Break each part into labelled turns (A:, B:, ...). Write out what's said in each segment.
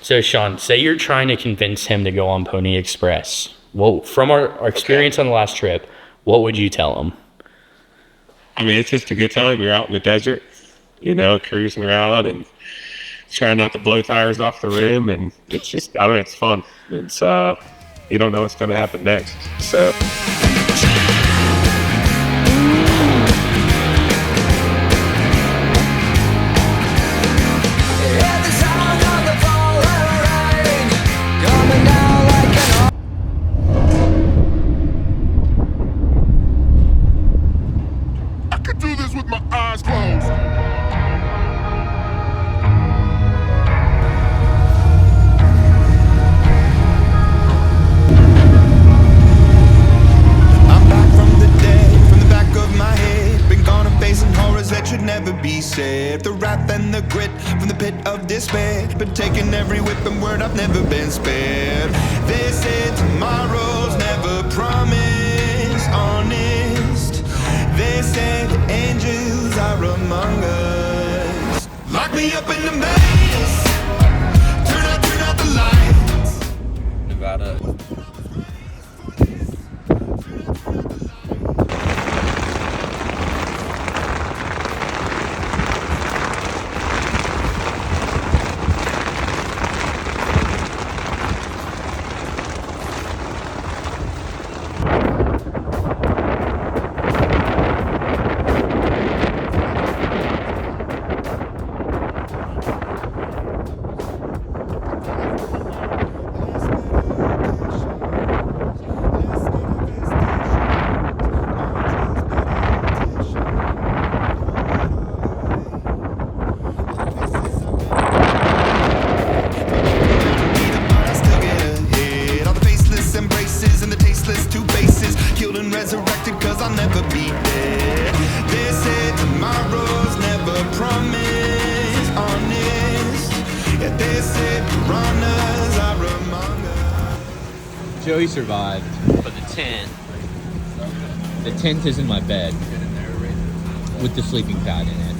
A: So Sean, say you're trying to convince him to go on Pony Express. Well, from our experience on the last trip, what would you tell him?
B: I mean, it's just a good time. You're out in the desert, you know, cruising around and trying not to blow tires off the rim. And it's just, I mean, it's fun. It's, you don't know what's going to happen next. So.
C: The wrath and the grit from the pit of despair, been taking every whip and word, I've never been spared. They say tomorrow's never promised, honest. They say the angels are among us. Lock me up in the maze, turn out the lights.
D: Nevada.
E: Joey survived, but the tent is in my bed with the sleeping pad in it.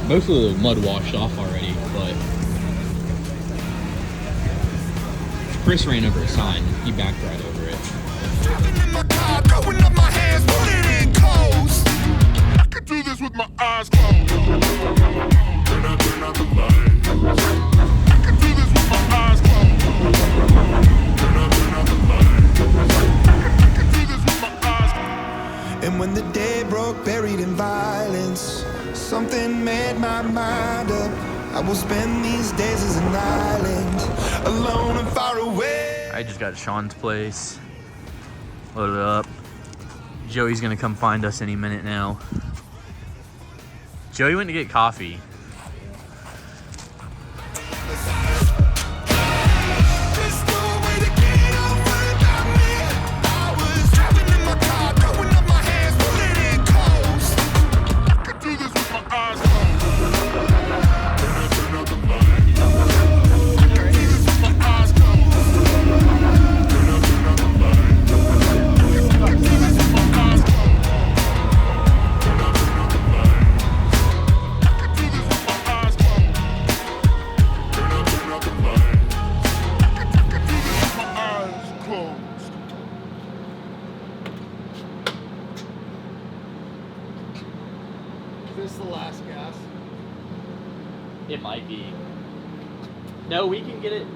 E: Most of the mud washed off already, but Chris ran over a sign. He backed right over it.
C: I could do this with my eyes closed. Turn out the lights. I could do this with my eyes closed. And when the day broke, buried in violence, something made my mind up. I will spend these days as an island, alone and far away.
A: I just got to Sean's place, loaded up. Joey's gonna come find us any minute now. Joey went to get coffee.
F: Is this the last gas?
A: It might be. No, we can get it.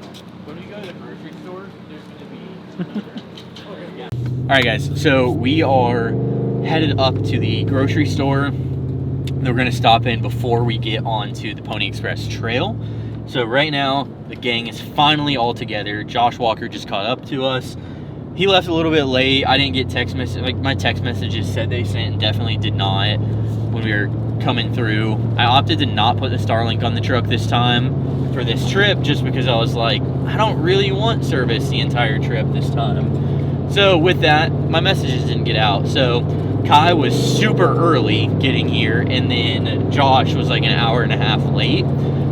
A: When we go to the grocery store, there's going to be... Alright guys, so we are headed up to the grocery store that we're going to stop in before we get onto the Pony Express Trail. So right now, the gang is finally all together. Josh Walker just caught up to us. He left a little bit late. I didn't get text message. Like, my text messages said they sent and definitely did not when we were coming through. I opted to not put the Starlink on the truck this time for this trip just because I was like, I don't really want service the entire trip this time. So with that, my messages didn't get out. So Kai was super early getting here, and then Josh was like an hour and a half late,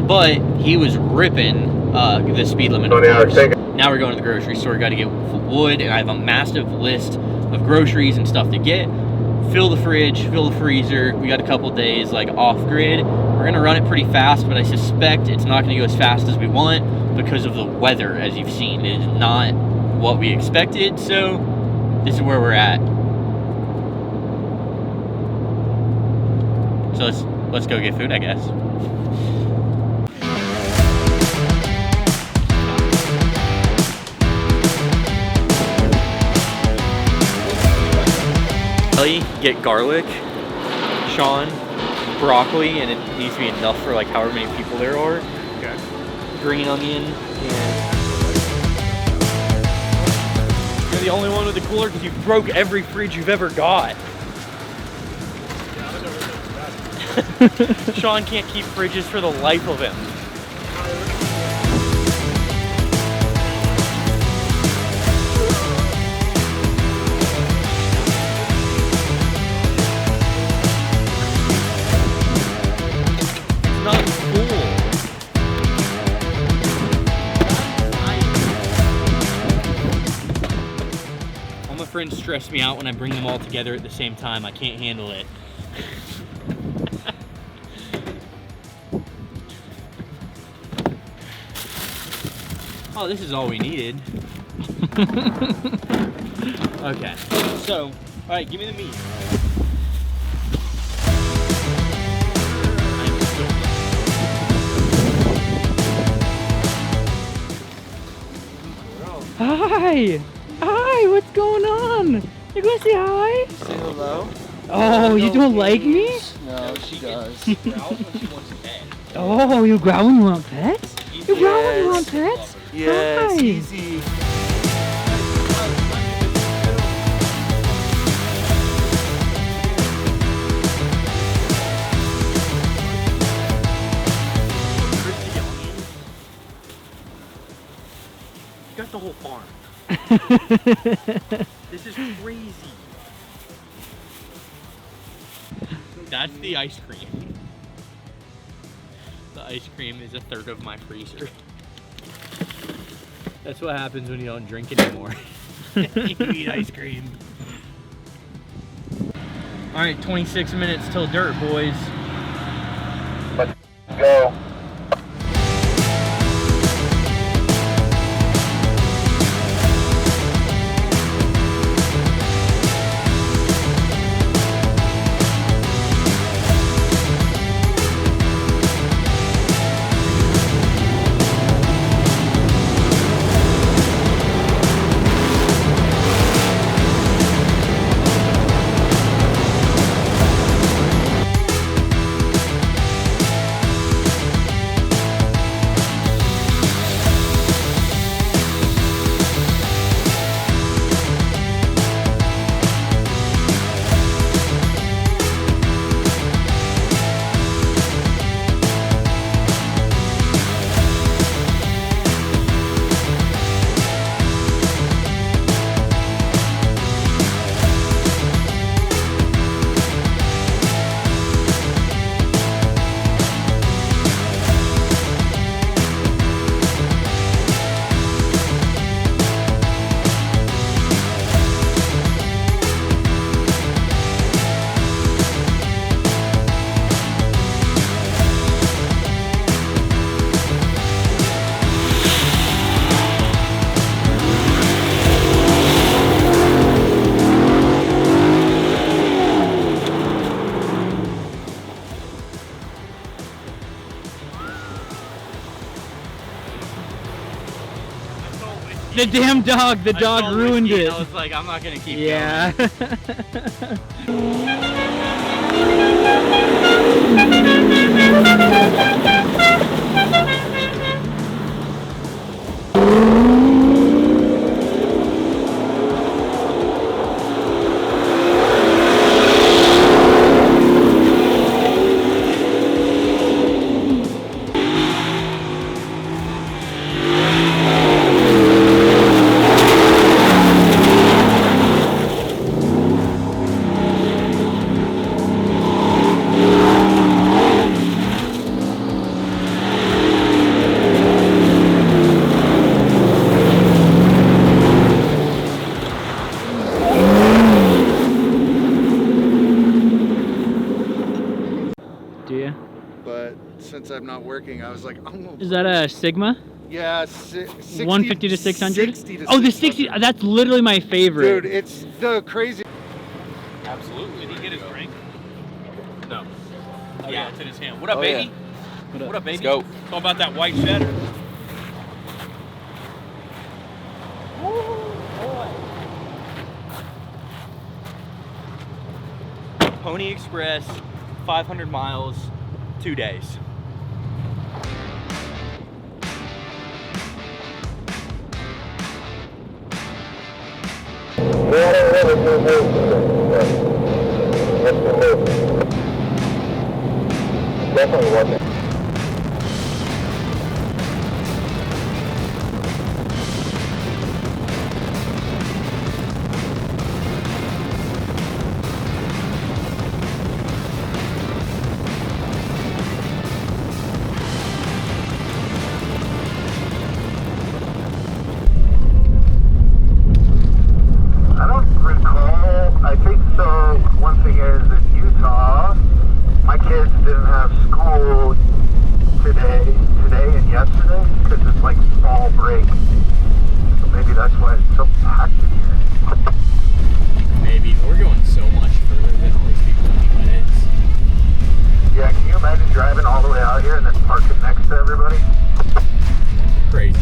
A: but he was ripping the speed limit. Now we're going to the grocery store. Got to get wood, and I have a massive list of groceries and stuff to get. fill the fridge, fill the freezer. We got a couple days like off grid. We're gonna run it pretty fast, but I suspect it's not gonna go as fast as we want because of the weather. As you've seen, it is not what we expected, so this is where we're at. So let's go get food, I guess. Get garlic, Sean, broccoli, and it needs to be enough for like however many people there are.
B: Okay.
A: Green onion, and you're the only one with the cooler because you broke every fridge you've ever got. Sean can't keep fridges for the life of him. Friends stress me out when I bring them all together at the same time. I can't handle it. Oh, this is all we needed. Okay, so, all right, give me the meat.
D: Hi! Hi, what's going on? You gonna say hi?
F: Say hello.
D: Oh, you don't like me?
F: No, she does.
D: Oh, you growl when you want pets? You growl when you want pets?
F: Yes,
D: Hi.
F: easy.
A: You got the whole farm. This is crazy. That's the ice cream. The ice cream is a third of my freezer. That's what happens when you don't drink anymore. You eat ice cream. All right, 26 minutes till dirt, boys.
C: Let's go.
D: The damn dog, the dog ruined it.
A: I was like, I'm not gonna keep going.
D: Yeah.
G: working. I was like, I'm gonna.
D: Is that a Sigma?
G: Yeah, 60,
D: 150 to 600?
G: 60 to
D: Oh, the
G: 600.
D: 60. That's literally my favorite.
G: Dude, it's the crazy.
A: Absolutely. Did he get his drink? No. Oh, yeah, it's in his hand. What up,
F: Oh,
A: baby?
F: yeah.
A: What up, baby?
F: Let's go.
A: It's all about that white cheddar. Pony Express, 500 miles, 2 days.
H: Definitely wasn't. I don't recall. I think so. One thing is in Utah, my kids didn't have school today and yesterday because it's like fall break. So maybe that's why it's so packed in here.
A: Maybe. We're going so much further than all these people 20 minutes.
H: Yeah, can you imagine driving all the way out here and then parking next to everybody?
A: Crazy.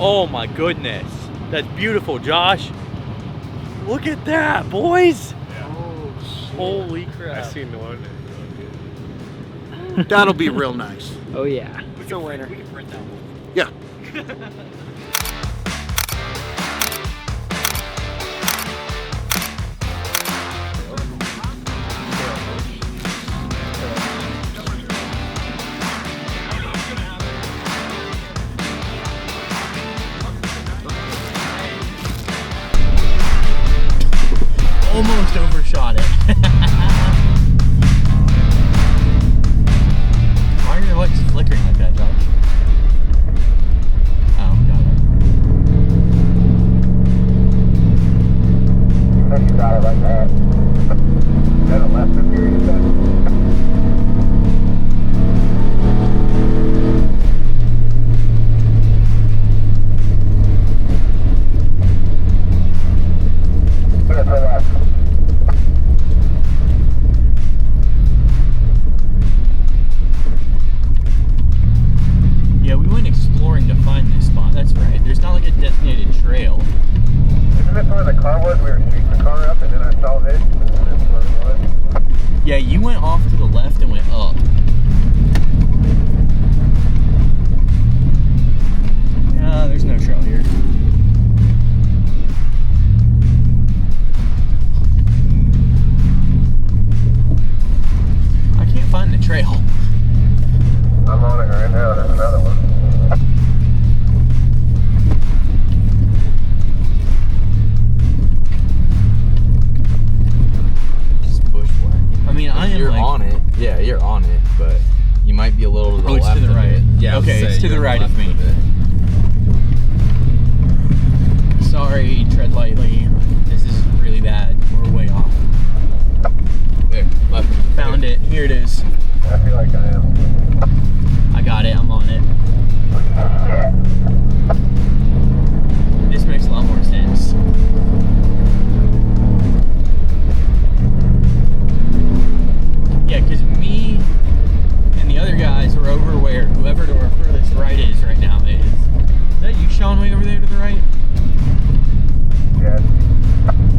A: Oh my goodness. That's beautiful, Josh. Look at that, boys. Holy crap.
B: I seen the one.
G: That'll be real nice.
D: Oh yeah.
G: It's a winner.
A: We can print that one.
G: Yeah.
A: Almost overshot it. Why are your lights flickering like that, Josh? Oh, got it.
H: Yeah, for left.
A: Yeah, we went exploring to find this spot. That's right. There's not like a designated trail.
H: Isn't this where the car was? We were shooting the car up and then I saw this and that's where it was.
A: Yeah, you went off to the left and went up. Yeah, there's no trail here. I can't find the trail.
H: I'm on it right now. There's another one.
A: Just bushwhacking. I mean, I am
I: You're
A: like,
I: on it. Yeah, you're on it, but you might be a little to the
A: Oh, it's
I: left
A: to the
I: of
A: right.
I: it. Yeah, I was
A: Okay,
I: gonna
A: it's
I: say,
A: to the
I: you're
A: right of
I: left
A: me.
I: it.
A: Sorry, tread lightly. This is really bad. We're way off.
I: There, left.
A: Found it. Here it is.
H: I feel like I am.
A: I got it. I'm on it. This makes a lot more sense. Yeah, because me and the other guys are over where whoever to our furthest right is right now is. Is that you, Sean, way over there to the right?
H: Yeah.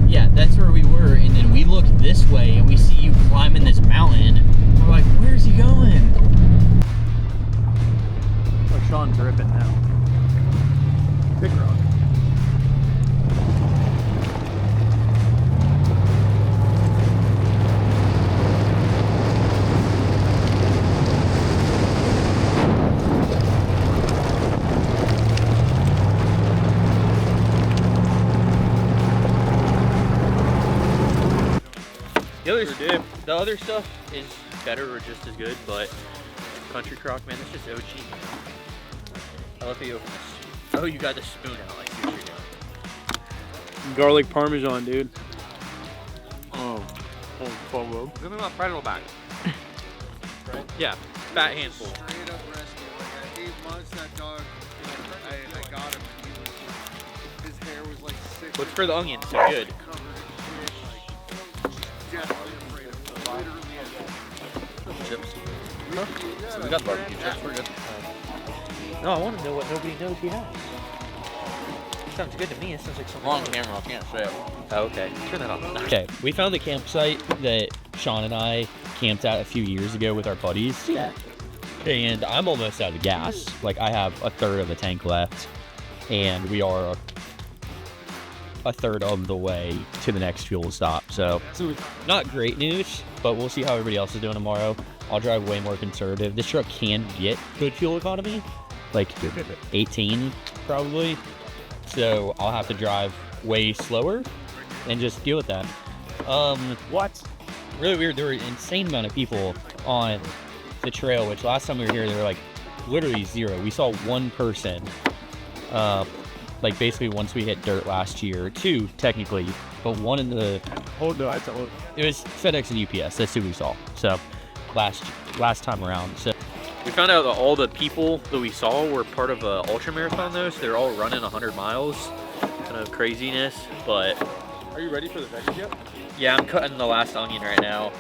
A: Yeah, that's where we were, and then we look this way and we see you climbing this mountain. We're like, where's he going? Oh, Sean's ripping now. Big rock. The other stuff is better or just as good, but country crock, man, that's just OG. I love how you open this. Oh, you got the spoon out, like you're doing.
D: Garlic parmesan, dude.
A: Oh,
E: Give me my pretzel back. Yeah, fat handful.
G: Straight up rescue. Like at 8 months, that dog, I got him. His hair was like 6.
A: What's for the onions? So good.
G: Covered in shit. Like, deathly afraid of him. Literally.
I: Chips.
G: Yeah,
I: So we got the barbecue chips. We're good.
A: No, I want to know what nobody knows he has. Sounds good to me. It sounds like something.
I: I'm on camera. I can't say it.
A: Oh, okay. Turn that on. Okay, we found the campsite that Sean and I camped at a few years ago with our buddies. Yeah. And I'm almost out of gas. Like, I have a third of the tank left, and we are a third of the way to the next fuel stop. So, not great news, but we'll see how everybody else is doing tomorrow. I'll drive way more conservative. This truck can get good fuel economy, like 18 probably. So I'll have to drive way slower and just deal with that. What? Really weird. There were an insane amount of people on the trail, which last time we were here, there were like literally zero. We saw one person, like basically once we hit dirt last year, two technically, but one in the, it was FedEx and UPS. That's who we saw. So last time around. So we found out that all the people that we saw were part of a ultra marathon though, so they're all running 100 miles. Kind of craziness, but
G: Are you ready for the veggie yet?
A: yeah, I'm cutting the last onion right now.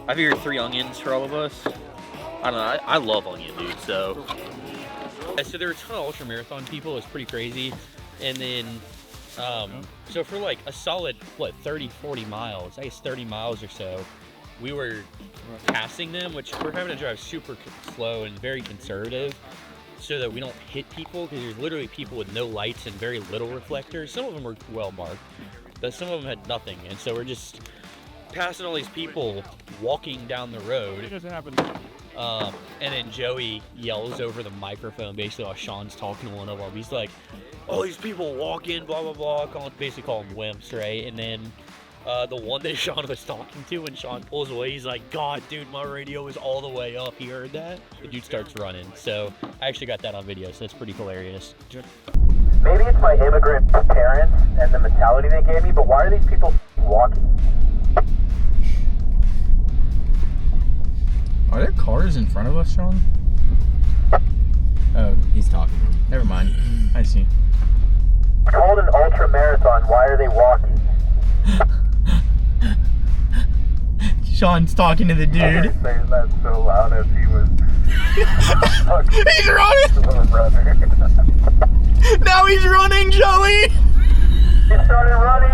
A: I figured 3 onions for all of us. I don't know, I love onion, dude, so. Yeah, so there were a ton of ultra marathon people, it was pretty crazy. And then, so for like a solid, 30-40 miles, I guess 30 miles or so, we were passing them, which we're having to drive super slow and very conservative so that we don't hit people, because there's literally people with no lights and very little reflectors. Some of them were well marked, but some of them had nothing. And so we're just passing all these people walking down the road.
D: It doesn't happen.
A: And then Joey yells over the microphone, basically while Sean's talking to one of them. He's like, "All these people walking, blah, blah, blah," basically call them wimps, right? And then the one that Sean was talking to, when Sean pulls away, he's like, "God, dude, my radio is all the way up." He heard that. The dude starts running. So I actually got that on video, so it's pretty hilarious.
H: Maybe it's my immigrant parents and the mentality they gave me, but why are these people walking?
I: Are there cars in front of us, Sean? Oh, he's talking. Never mind. I see.
H: It's called an ultra marathon. Why are they walking?
A: Sean's talking to the dude.
H: Saying that so loud as he was.
A: He's running!
H: Brother.
A: Now he's running, Joey!
H: He started running.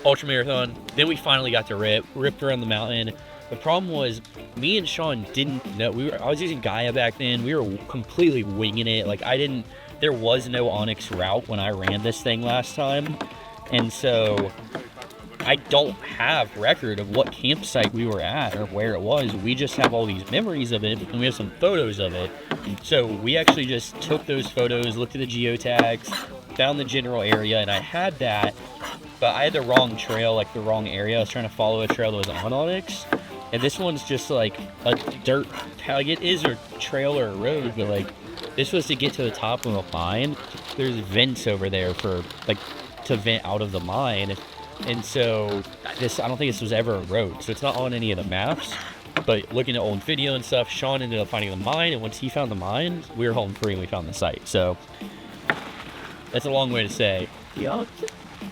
A: Ultra marathon. Then we finally got to ripped around the mountain. The problem was, me and Sean didn't know. I was using Gaia back then. We were completely winging it. Like there was no Onyx route when I ran this thing last time, and so I don't have record of what campsite we were at or where it was. We just have all these memories of it, and we have some photos of it. So we actually just took those photos, looked at the geotags, found the general area, and I had that, but I had the wrong trail, like the wrong area. I was trying to follow a trail that was on Onyx, and this one's just like a dirt, like it is a trail or a road, but like this was to get to the top of a mine. There's vents over there for like to vent out of the mine, and so I don't think this was ever a road, so it's not on any of the maps. But looking at old video and stuff, Sean ended up finding the mine, and once he found the mine, we were home free and we found the site. So that's a long way to say,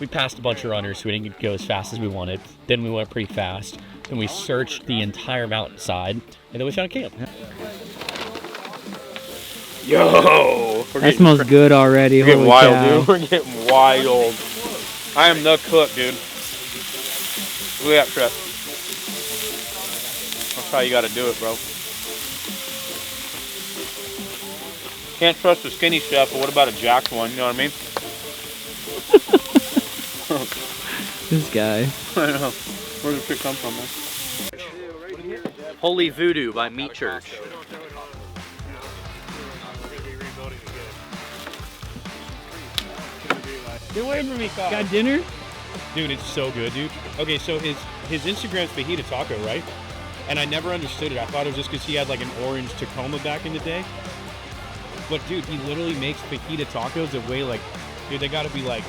A: we passed a bunch of runners, so we didn't go as fast as we wanted. Then we went pretty fast, and we searched the entire mountainside, and then we found a camp.
E: Yo!
D: That smells good already.
E: We're getting
D: Holy
E: wild,
D: cow.
E: dude. We're getting wild. I am the cook, dude. Look at that trip. That's how you gotta do it, bro. Can't trust a skinny chef, but what about a jacked one? You know what I mean?
D: This guy.
E: I know. Where does this come from, man?
A: Holy Voodoo by Meat Church.
J: Get away from me, Kyle.
D: Got dinner?
J: Dude, it's so good, dude. Okay, so his Instagram's Fajita Taco, right? And I never understood it. I thought it was just because he had like an orange Tacoma back in the day. But dude, he literally makes fajita tacos that weigh like, dude, they gotta be like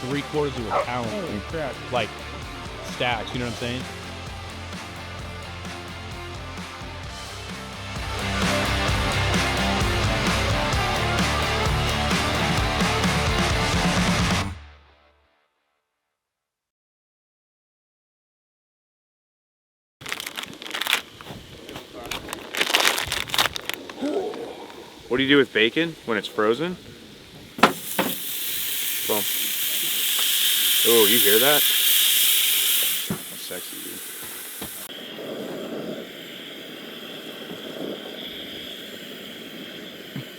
J: 3/4 of a pound.
E: Holy crap.
J: Like stacks, you know what I'm saying?
E: What do you do with bacon when it's frozen? Boom. Oh, you hear that? That's sexy,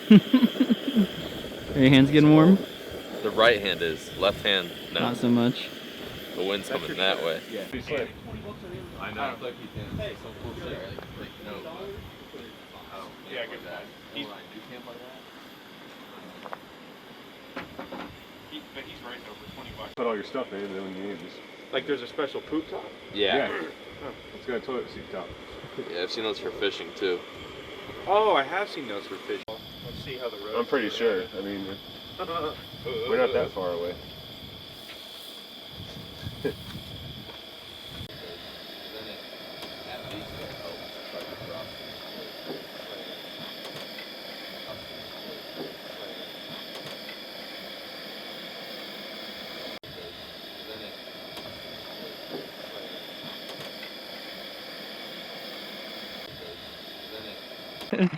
E: dude.
D: Are your hands getting warm?
K: The right hand is. Left hand, no.
D: Not so much.
K: The wind's coming that way.
E: Yeah.
K: I know.
E: Yeah, good guy. But he's right though for $20.
B: Put all your stuff in, and then when you need, just
E: Like there's a special poop top?
K: Yeah.
B: It's got a toilet seat top.
K: Yeah, I've seen those for fishing too.
E: Oh, I have seen those for fishing. Let's see how the road.
B: I'm pretty sure. I mean, we're not that far away.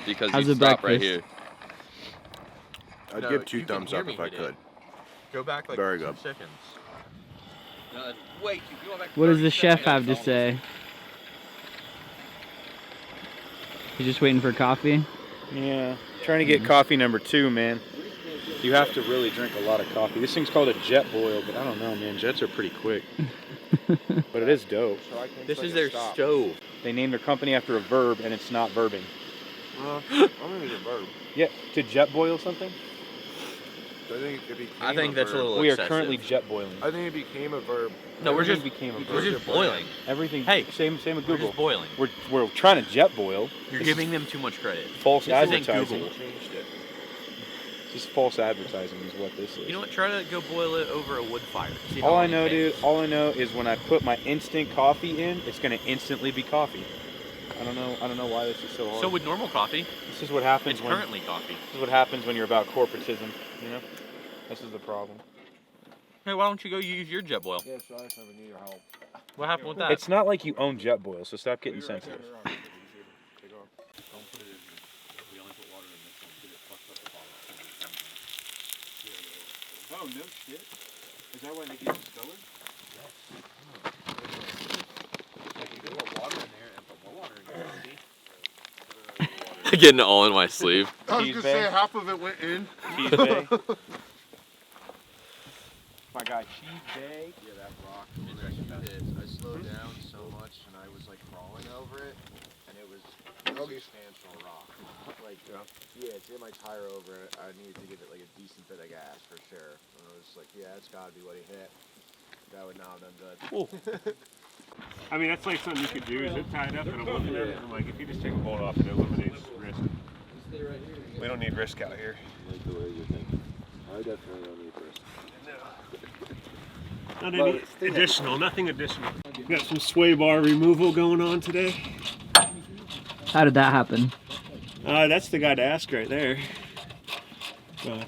K: Because
D: How's
K: you
D: the
K: stop right
D: breakfast?
K: here.
G: I'd give 2 thumbs up if I could.
A: Go back like
G: Very
A: 2
G: good.
A: seconds.
D: What does the chef have to say? He's just waiting for coffee?
E: Yeah, trying to get coffee number 2, man. You have to really drink a lot of coffee. This thing's called a jet boil, but I don't know, man. Jets are pretty quick. But it is dope.
A: This is their stove.
E: They named their company after a verb, and it's not verbing.
G: I'm gonna need a verb.
E: Yeah, to jet boil something?
A: I think that's a little
E: We are
A: excessive.
E: currently jet boiling.
G: I think it became a verb.
A: No, we're
E: Everything
A: just
E: became a
A: we're
E: verb.
A: just boiling.
E: Everything.
A: Hey,
E: same with
A: We're
E: Google.
A: just boiling.
E: We're trying to jet boil.
A: You're
E: This
A: giving them too much credit.
E: is false
A: This isn't
E: advertising.
A: Google.
G: Changed it.
E: This is false advertising, is what this is.
A: You know what? Try to go boil it over a wood fire. See how
E: All I
A: long it
E: know,
A: takes.
E: dude, all I know is when I put my instant coffee in, it's gonna instantly be coffee. I don't know why this is so hard.
A: So with normal coffee,
E: This is what happens
A: it's
E: when
A: currently coffee.
E: this is what happens when you're about corporatism, you know? This is the problem.
A: Hey, why don't you go use your jet boil?
F: Yeah, so I just never need your help.
A: What happened with that?
E: It's not like you own jet boil, so stop getting sensitive. Oh, no shit. Is that why they get the stowers?
K: Getting it all in my sleeve.
G: I was gonna say half of it went in.
E: Cheese Bay. My guy, Cheese Bay.
F: Yeah, that rock was actually hit. I slowed down so much and I was like crawling over it and it was a substantial rock. Like, yeah, it's in my tire over it. I needed to give it like a decent bit of gas for sure. And I was like, yeah, that's gotta be what he hit. That would not have done good.
B: I mean, that's like something you could do. Is it tied up? And I'm looking at it, and I'm like, if you just take a bolt off, it eliminates risk. We don't need risk out here.
F: Like the way you're thinking. I definitely don't need this.
B: Not any additional, nothing additional. Got some sway bar removal going on today.
D: How did that happen?
B: That's the guy to ask right there. But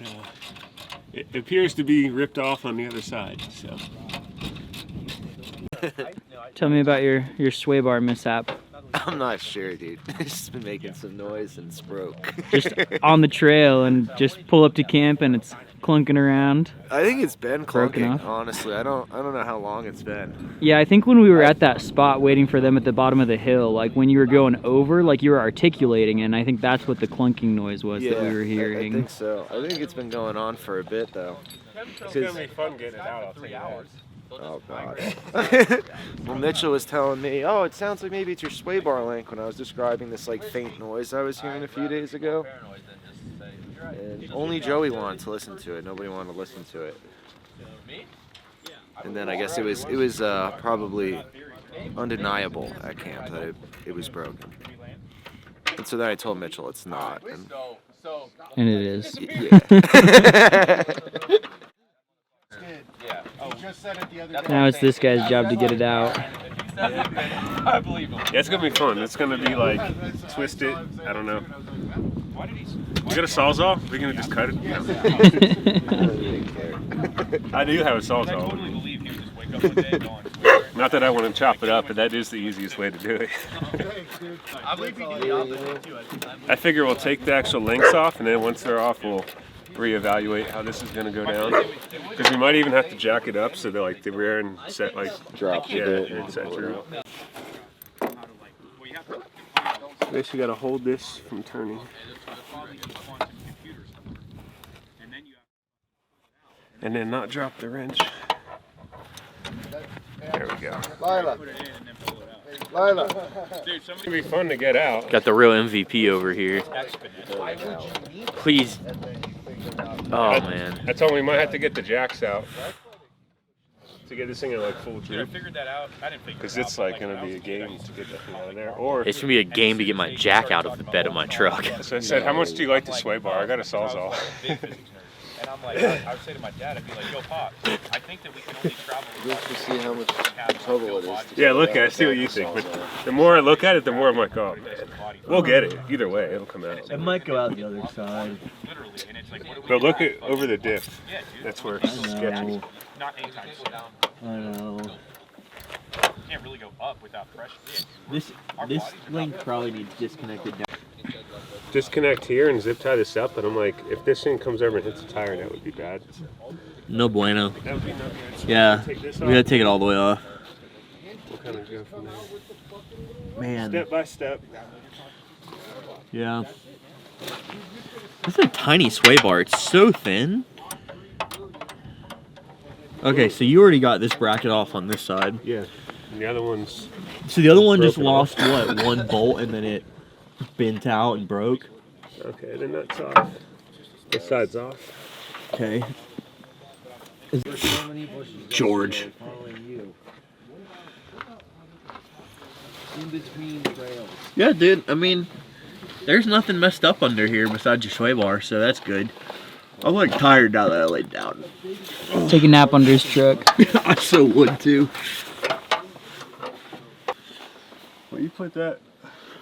B: it appears to be ripped off on the other side, so.
D: Tell me about your sway bar mishap.
F: I'm not sure, dude. It's just been making some noise and it's broke.
D: Just on the trail and just pull up to camp and it's clunking around.
F: I think it's been
D: Broken
F: clunking,
D: off?
F: honestly. I don't know how long it's been.
D: Yeah, I think when we were at that spot waiting for them at the bottom of the hill, like when you were going over, like you were articulating, and I think that's what the clunking noise was that we were hearing.
F: I think so. I think it's been going on for a bit though.
B: It's gonna be fun getting it out, I'll tell you that.
F: Oh god. Well, Mitchell was telling me, oh, it sounds like maybe it's your sway bar link when I was describing this like faint noise I was hearing a few days ago. And only Joey wanted to listen to it. Nobody wanted to listen to it. And then I guess it was probably undeniable at camp that it was broken. And so then I told Mitchell it's not.
D: And it is.
F: Yeah.
D: Now it's this guy's job to get it out.
B: I believe him. Yeah, it's gonna be fun. It's gonna be like twisted. I don't know. You got a sawzall? We're gonna just cut it. No. I do have a sawzall. Not that I want to chop it up, but that is the easiest way to do it.
A: I believe you do the opposite too.
B: I figure we'll take the actual links off, and then once they're off, we'll reevaluate how this is going to go down. Because we might even have to jack it up so that like the rear and set like
F: drops
B: a bit and set through. Basically, got to hold this from turning. And then not drop the wrench. There we go.
G: Lila.
B: It's going to be fun to get out.
A: Got the real MVP over here. Please. Oh man.
B: I told him we might have to get the jacks out to get this thing in like full droop. Because it's like going to be a game to get that thing out of there. Or
A: It's gonna be a game to get my jack out of the bed of my truck.
B: so I said, how much do you like the sway bar? I got a sawzall.
E: And I'm like, I would say to my dad, I'd be like, yo, Pop, I think that we can only travel.
F: Just to see how much total it is.
B: Yeah, look at it, see what you think. But the more I look at it, the more I'm like, oh man, we'll get it. Either way, it'll come out.
I: It might go out the other side.
B: But look at over the diff. That's where it's sketchy.
E: Not anytime soon.
I: I know.
E: Can't really go up without pressure.
I: This link probably needs disconnected down.
B: Disconnect here and zip tie this up, and I'm like, if this thing comes over and hits a tire, that would be bad.
A: No bueno.
B: That would be no good.
A: Yeah,
B: Take this
A: we gotta
B: off.
A: take it all the way off.
B: We'll kind of go from there.
I: Man.
B: Step by step.
A: Yeah. This is a tiny sway bar. It's so thin. Okay, so you already got this bracket off on this side.
B: Yeah. And the other one's...
A: So the other one just
B: broken
A: lost,
B: off.
A: what, one bolt and then it bent out and broke?
B: Okay, the nut's off. This side's off.
A: Okay.
I: George.
F: In between trails.
A: Yeah, dude, I mean, there's nothing messed up under here besides your sway bar, so that's good. I'm like tired now that I laid down.
D: Take a nap under his truck.
A: I so would too.
B: Well, you put that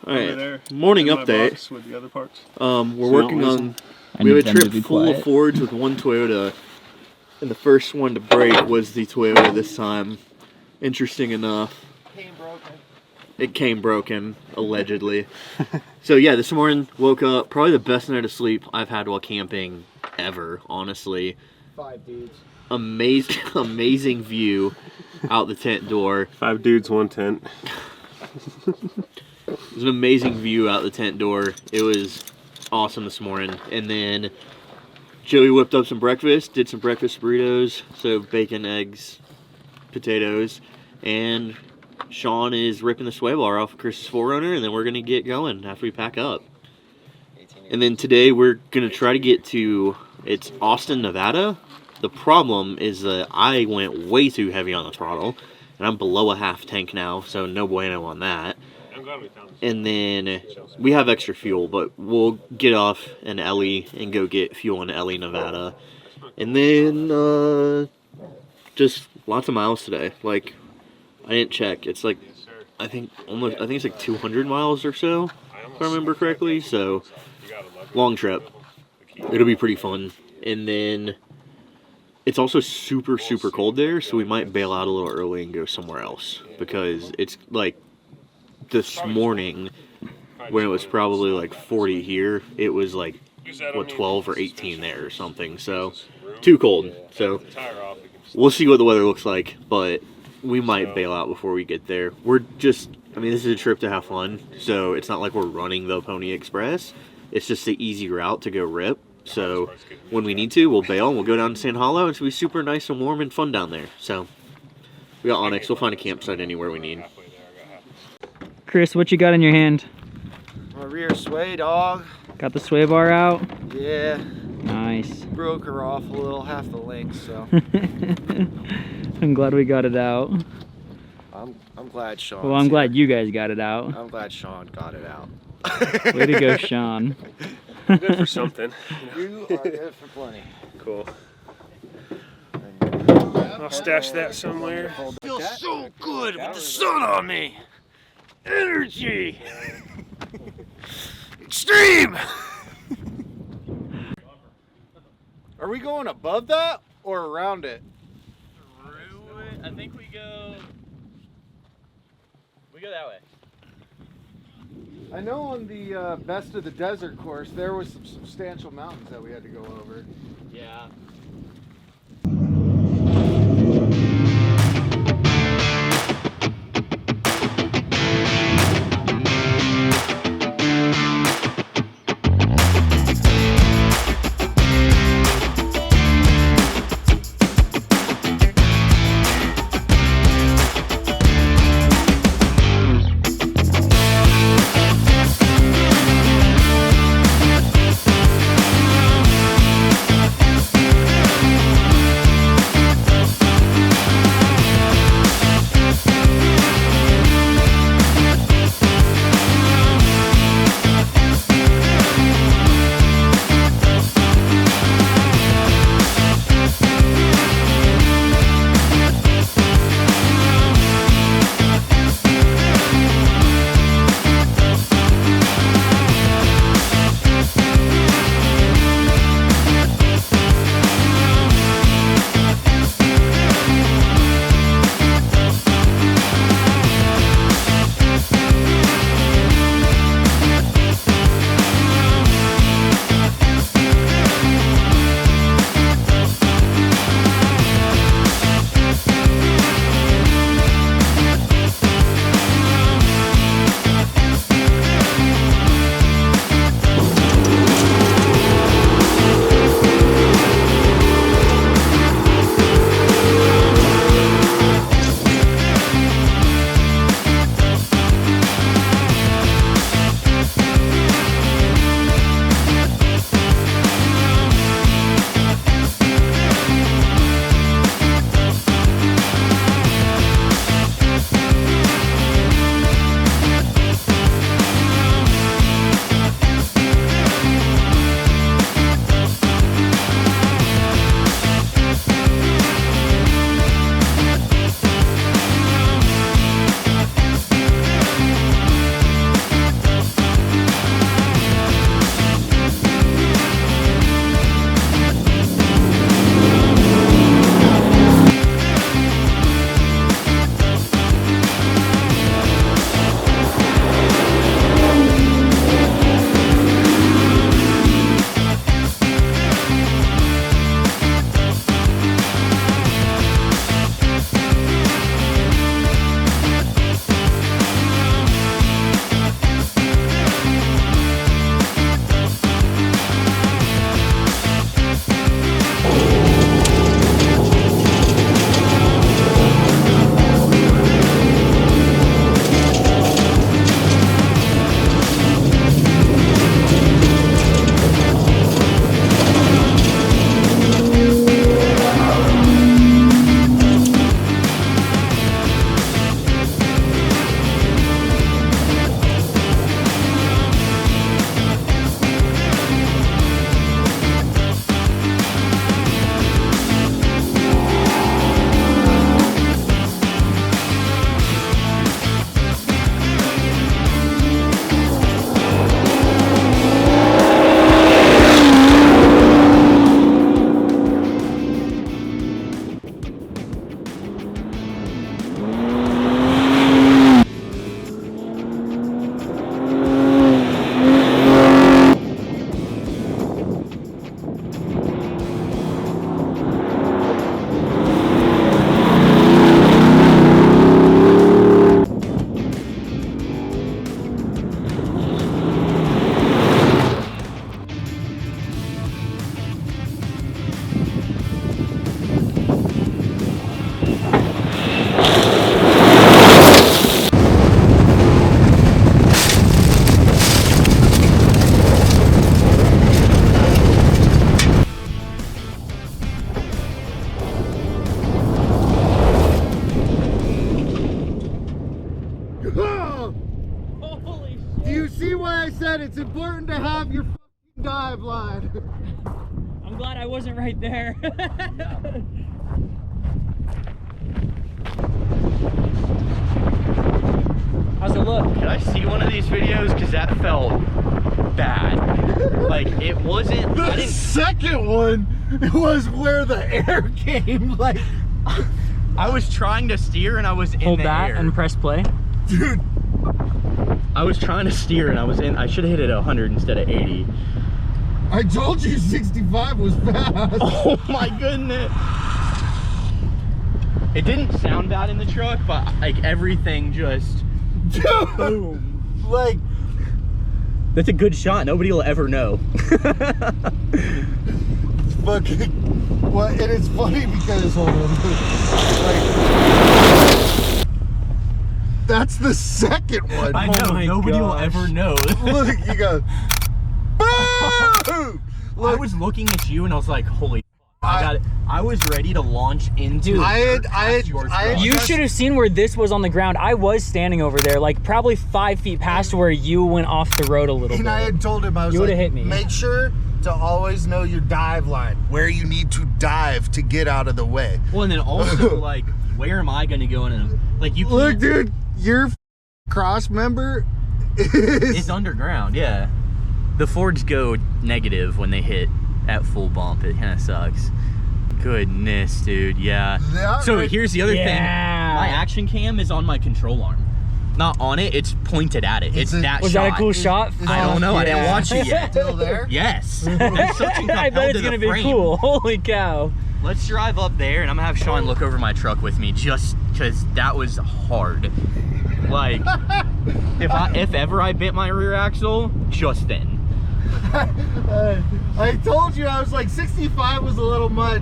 A: All
B: over
A: right.
B: there.
A: Morning
B: in my
A: update.
B: box with the other parts.
A: We're working on.
D: I
A: We
D: need
A: have a
D: them to
A: trip
D: be
A: full of
D: quiet.
A: Fords with one Toyota And the first one to break was the Toyota this time. Interesting enough. It came broken, allegedly. So yeah, this morning, woke up, probably the best night of sleep I've had while camping ever, honestly.
F: 5 dudes.
A: Amazing view out the tent door.
B: 5 dudes, 1 tent.
A: It was an amazing view out the tent door. It was awesome this morning. And then Joey whipped up some breakfast, did some breakfast burritos, so bacon, eggs, potatoes, and Sean is ripping the sway bar off of Chris's 4Runner, and then we're going to get going after we pack up. And then today we're going to try to get to, it's Austin, Nevada. The problem is that I went way too heavy on the throttle, and I'm below a half tank now, so no bueno on that. And then we have extra fuel, but we'll get off in Ellie and go get fuel in Ellie, Nevada. And then just lots of miles today. Like, I didn't check. It's like, I think it's like 200 miles or so, if I remember correctly. So, long trip. It'll be pretty fun. And then it's also super, super cold there, so we might bail out a little early and go somewhere else. Because it's like, this morning, when it was probably like 40 here, it was like, what, 12 or 18 there or something. So, too cold. So, we'll see what the weather looks like, but we might bail out before we get there. We're just, I mean, this is a trip to have fun, so it's not like we're running the Pony Express. It's just the easy route to go rip. So, when we need to, we'll bail and we'll go down to Sand Hollow. It's going to be super nice and warm and fun down there. So, we got Onyx. We'll find a campsite anywhere we need.
D: Chris, what you got in your hand?
F: My rear sway, dog.
D: Got the sway bar out?
F: Yeah.
D: Nice.
F: Broke her off a little, half the length, so.
D: I'm glad we got it out.
F: I'm glad Sean.
D: Well, I'm glad you guys got it out.
F: I'm glad Sean got it out.
D: Way to go, Sean.
B: Good for something.
F: You are good for plenty.
B: Cool. I'll stash that somewhere.
F: Feels so good with the sun on me. Energy. Extreme. Are we going above that or around it?
A: Through it? I think we go that way.
G: I know on the Best of the Desert course, there was some substantial mountains that we had to go over.
A: Yeah.
G: said, it's important to have your fucking dive line.
D: I'm glad I wasn't right there. How's it look?
A: Can I see one of these videos? Because that felt bad. Like, it wasn't...
G: The second one was where the air came, like...
A: I was trying to steer and I was in
D: Hold
A: the
D: that
A: air.
D: and press play.
G: Dude.
A: I was trying to steer and I was in... I should have hit it 100 instead of 80.
G: I told you 65 was fast.
A: Oh my goodness. It didn't sound bad in the truck, but like everything just...
G: Dude.
A: Boom.
G: Like...
A: That's a good shot. Nobody will ever know.
G: Fucking... Well, and it's funny because... Hold on. Like, that's the second one.
A: I know. Nobody will ever know.
G: Look, you go... Boom!
A: Look, I was looking at you and I was like, holy... I got it. I was ready to launch into
D: You should have seen where this was on the ground. I was standing over there, like probably 5 feet past where you went off the road a little bit.
G: And I had told him, I was
D: you
G: like,
D: hit me.
G: Make sure to always know your dive line, where you need to dive to get out of the way.
A: Well, and then also, like, where am I going to go in a... Like, you
G: Look, dude, your cross member is...
A: It's underground, yeah. The Fords go negative when they hit at full bump. It kind of sucks. Goodness, dude, yeah. So here's the other thing. My action cam is on my control arm. Not on it, it's pointed at it. It's that
D: Was
A: shot.
D: that a cool shot?
A: I don't know, I didn't watch it yet.
G: Still there?
A: Yes.
D: I bet it's gonna be cool. Holy cow.
A: Let's drive up there and I'm gonna have Sean look over my truck with me just because that was hard. Like, if ever I bit my rear axle, just then.
G: I told you, I was like, 65 was a little much.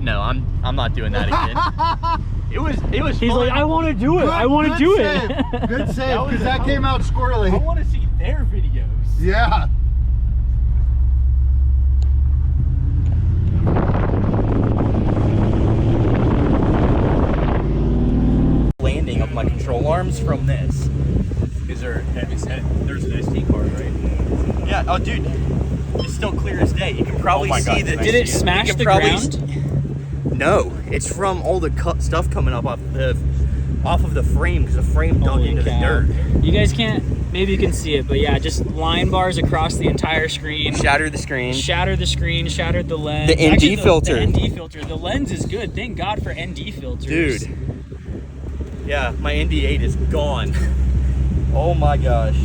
A: No, I'm not doing that again. It was
D: He's
A: fun.
D: like, I want to do it. I want to do it.
G: Good save, because that came out squirrely.
A: I want to see their videos.
G: Yeah.
A: Landing of my control arms from this.
J: Is there there's an SD card, right?
A: Yeah, oh dude, it's still clear as day. You can probably see the...
D: Did it smash the ground?
A: No, it's from all the stuff coming up off of the frame, because the frame dug into the dirt.
D: You guys can't, maybe you can see it, but yeah, just line bars across the entire screen.
A: Shattered the screen.
D: Shattered the screen, shattered the lens.
A: The ND filter.
D: The ND filter. The lens is good. Thank God for ND filters.
A: Dude. Yeah, my ND8 is gone. Oh my gosh.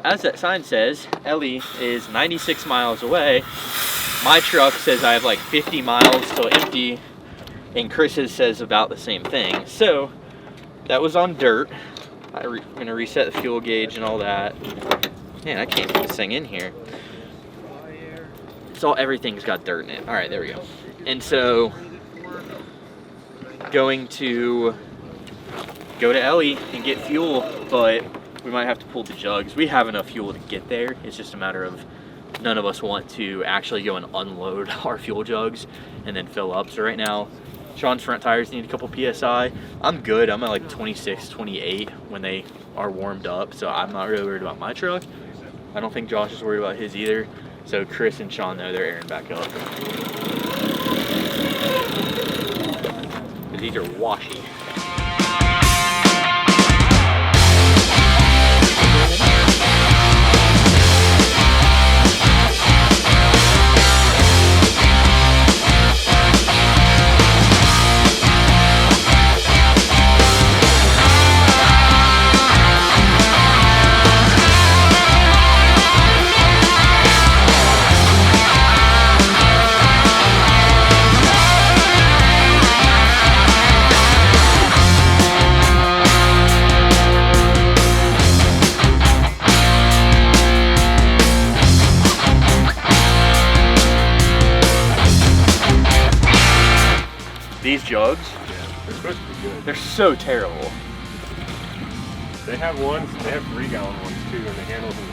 A: as that sign says, Ellie is 96 miles away. My truck says I have like 50 miles till empty, and Chris's says about the same thing. So that was on dirt. I'm gonna reset the fuel gauge and all that. Man, I can't get this thing in here. So everything's got dirt in it. All right, there we go. And so going to go to Ellie and get fuel, but we might have to pull the jugs. We have enough fuel to get there. It's just a matter of none of us want to actually go and unload our fuel jugs and then fill up. So right now, Sean's front tires need a couple PSI. I'm good. I'm at like 26, 28 when they are warmed up. So I'm not really worried about my truck. I don't think Josh is worried about his either. So Chris and Sean, though, they're airing back up. These are washy. These jugs,
B: They're supposed to be good.
A: they're so terrible.
B: They have 3-gallon ones too, and the handles and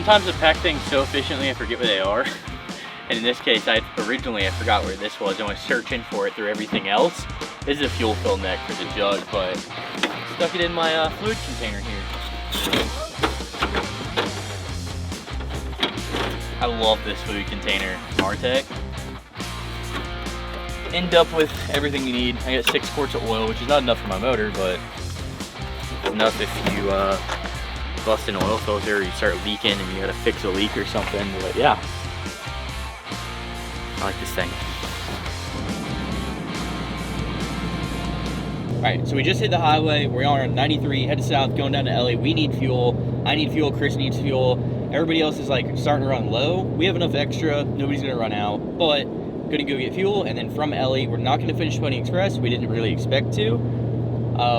A: Sometimes I pack things so efficiently I forget where they are. And in this case, I forgot where this was and was searching for it through everything else. This is a fuel fill neck for the jug, but stuck it in my fluid container here. I love this fluid container, Martech. End up with everything you need. I got 6 quarts of oil, which is not enough for my motor, but enough if you bust an oil filter, you start leaking and you gotta fix a leak or something. But yeah, I like this thing. All right, so we just hit the highway. We're on 93, headed south, going down to LA. We need fuel. I need fuel. Chris needs fuel. Everybody else is like starting to run low. We have enough extra. Nobody's gonna run out, but gonna go get fuel. And then from LA, we're not gonna finish Pony Express. We didn't really expect to.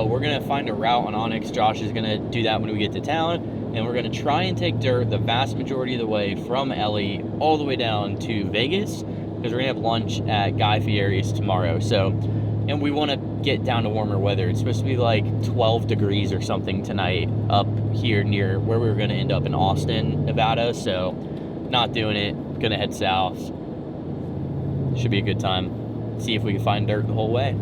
A: We're gonna find a route on Onyx. Josh is gonna do that when we get to town, and we're gonna try and take dirt the vast majority of the way from Ellie all the way down to Vegas, because we're gonna have lunch at Guy Fieri's tomorrow. So, and we want to get down to warmer weather. It's supposed to be like 12 degrees or something tonight up here near where we were gonna end up in Austin, Nevada. So, not doing it. Gonna head south. Should be a good time. See if we can find dirt the whole way.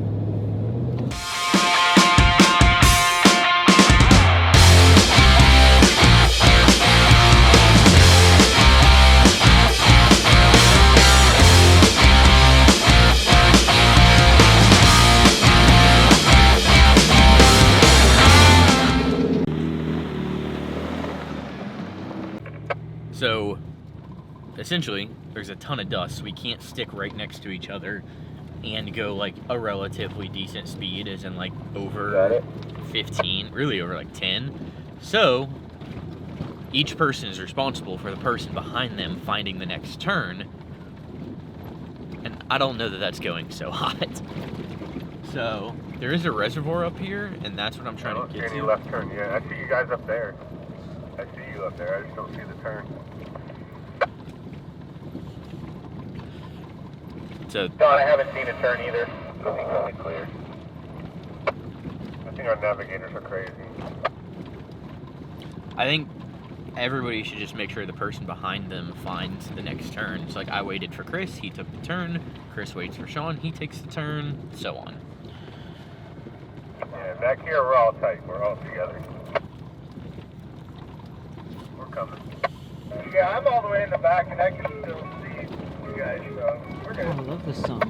A: So, essentially, there's a ton of dust. We can't stick right next to each other and go like a relatively decent speed, as in like over 15, really over like 10. So, each person is responsible for the person behind them finding the next turn. And I don't know that that's going so hot. So, there is a reservoir up here, and that's what I'm trying to get to.
B: Any left turn, yeah. I see you guys up there. I see you up there. I just don't see the turn.
A: So,
B: Don, I haven't seen a turn either. Nothing's only clear. I think our navigators are crazy.
A: I think everybody should just make sure the person behind them finds the next turn. So like I waited for Chris, he took the turn. Chris waits for Sean, he takes the turn, so on.
B: Yeah, back here we're all tight. We're all together. We're coming.
H: Yeah, I'm all the way in the back and I can still see you guys, so we're
D: Oh, I
H: good.
D: love this song.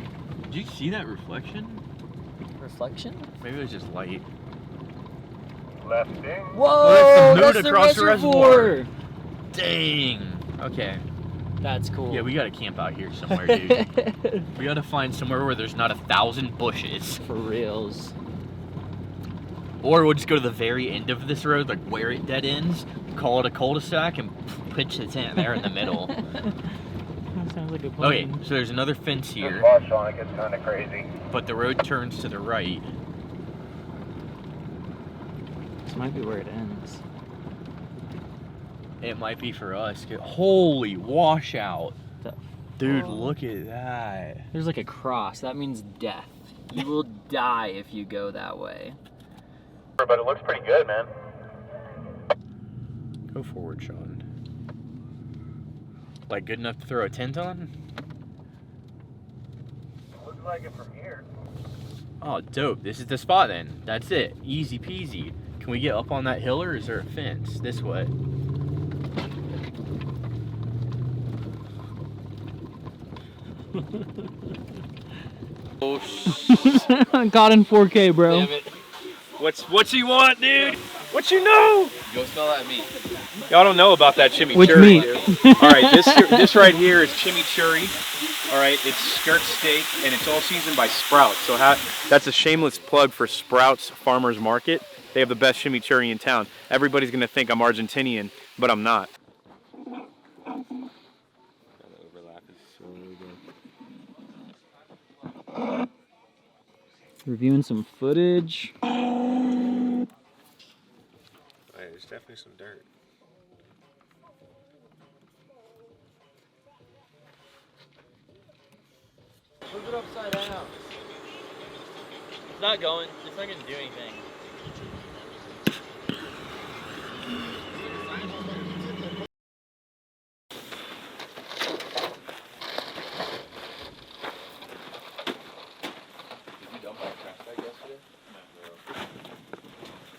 A: Did you see that reflection?
D: Reflection?
A: Maybe it was just light.
H: Lefting.
D: Whoa,
A: that's the moon
D: that's the
A: across the
D: reservoir.
A: Dang. Okay.
D: That's cool.
A: Yeah, we gotta camp out here somewhere, dude. We gotta find somewhere where there's not 1,000 bushes.
D: For reals.
A: Or we'll just go to the very end of this road, like where it dead ends, call it a cul-de-sac, and pitch the tent there in the middle.
D: That sounds like a plan.
A: Okay, so there's another fence
H: Just
A: here,
H: watch on it gets kind of crazy.
A: but the road turns to the right.
D: This might be where it ends.
A: It might be for us. Holy washout.
D: The
A: Dude,
D: fuck?
A: look at that.
D: There's like a cross. That means death. You will die if you go that way.
H: But it looks pretty good, man.
A: Go forward, Sean. Like good enough to throw a tent on?
H: Looks like it from here.
A: Oh, dope. This is the spot then. That's it. Easy peasy. Can we get up on that hill or is there a fence? This way. Oh,
D: Caught in 4K, bro.
A: damn it.
E: What's you want, dude? What you know?
K: Go smell that meat.
E: Y'all don't know about that chimichurri.
D: Which meat?
E: Dude. All right, this right here is chimichurri. All right, it's skirt steak, and it's all seasoned by Sprouts. So that's a shameless plug for Sprouts Farmers Market. They have the best chimichurri in town. Everybody's gonna think I'm Argentinian, but I'm not.
D: Reviewing some footage.
B: There's definitely some dirt.
A: Flip it upside down. It's not going. It's not going to do anything.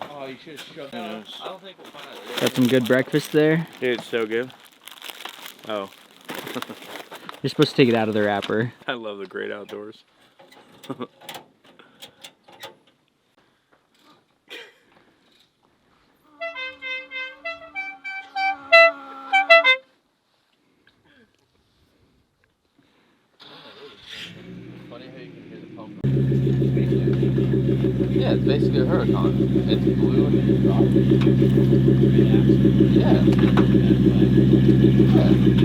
A: Oh, you should have shoved that. I don't think we'll find it.
D: Got some good breakfast there.
E: Dude, it's so good. Oh,
D: You're supposed to take it out of the wrapper.
E: I love the great outdoors.
K: Funny how you can hear the pump. Yeah, it's basically a hurricane. It's blue and it's rock. Yeah.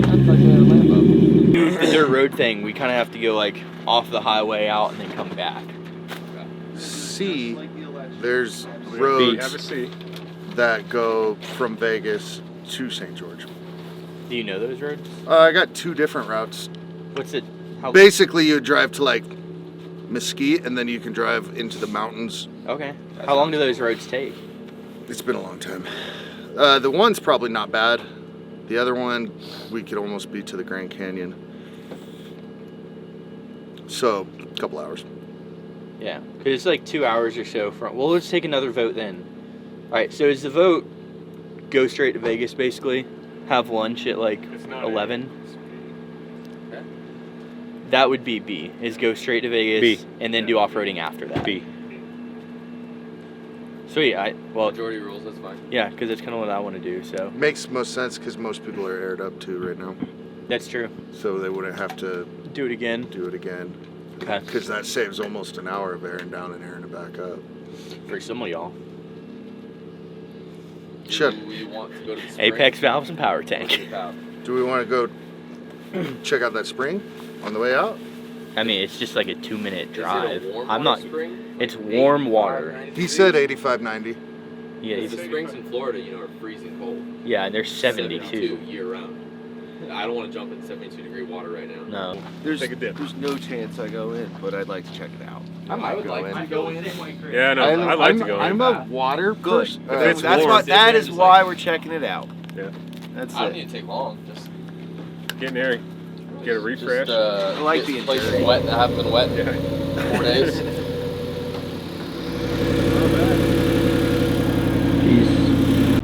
K: That's like a Lambo.
A: The dirt road thing, we kind of have to go like off the highway out and then come back.
G: C, there's roads that go from Vegas to St. George.
A: Do you know those roads?
G: I got two different routes.
A: What's it? How?
G: Basically, you drive to like Mesquite, and then you can drive into the mountains.
A: Okay. How long do those roads take?
G: It's been a long time. The one's probably not bad. The other one, we could almost be to the Grand Canyon. So, a couple hours.
A: Yeah, because it's like 2 hours or so from. Well, let's take another vote then. All right. So is the vote go straight to Vegas basically? Have lunch at like 11. That would be B. Is go straight to Vegas
E: B.
A: and then do off-roading after that.
E: B.
A: Sweet. Well,
K: Majority rules, that's fine.
A: yeah, because that's kind of what I want to do. So
G: Makes most sense because most people are aired up too right now.
A: that's true.
G: So they wouldn't have to
A: Do it again.
G: do it again.
A: Okay.
G: Because that saves almost an hour of airing down and airing it back up.
A: For some of y'all.
G: Should,
K: Do we want to go to the spring?
A: Apex valves and power tank.
G: do we want to go check out that spring on the way out?
A: I mean, it's just like a 2-minute
K: Is
A: drive.
K: it a warm
A: I'm
K: water
A: not.
K: spring?
A: It's warm water.
G: He said 85-90.
A: Yeah,
K: The springs in Florida, are freezing cold.
A: yeah, and they're 72.
K: year round. I don't want to jump in 72-degree water right now.
A: No.
F: There's no chance I go in, but I'd like to check it out.
K: I would like to go in.
B: Yeah, no, I'd like to go in.
F: I'm a water person.
B: If it's
F: That's
B: warm,
F: what. That is why we're checking it out.
B: Yeah.
F: That's
K: I don't
F: it.
K: need to take long. Just
B: Get in there, get a refresh.
K: I
F: like being
K: places
F: dirty.
K: wet that haven't been wet in 4 days.
D: Peace.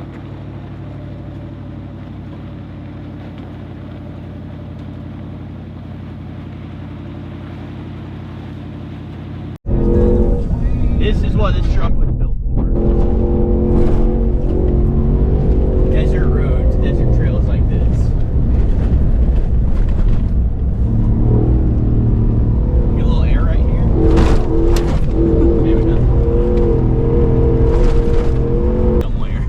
A: This is what this truck was built for. Desert roads, desert trails like this. Get a little air right here. Maybe not. Somewhere.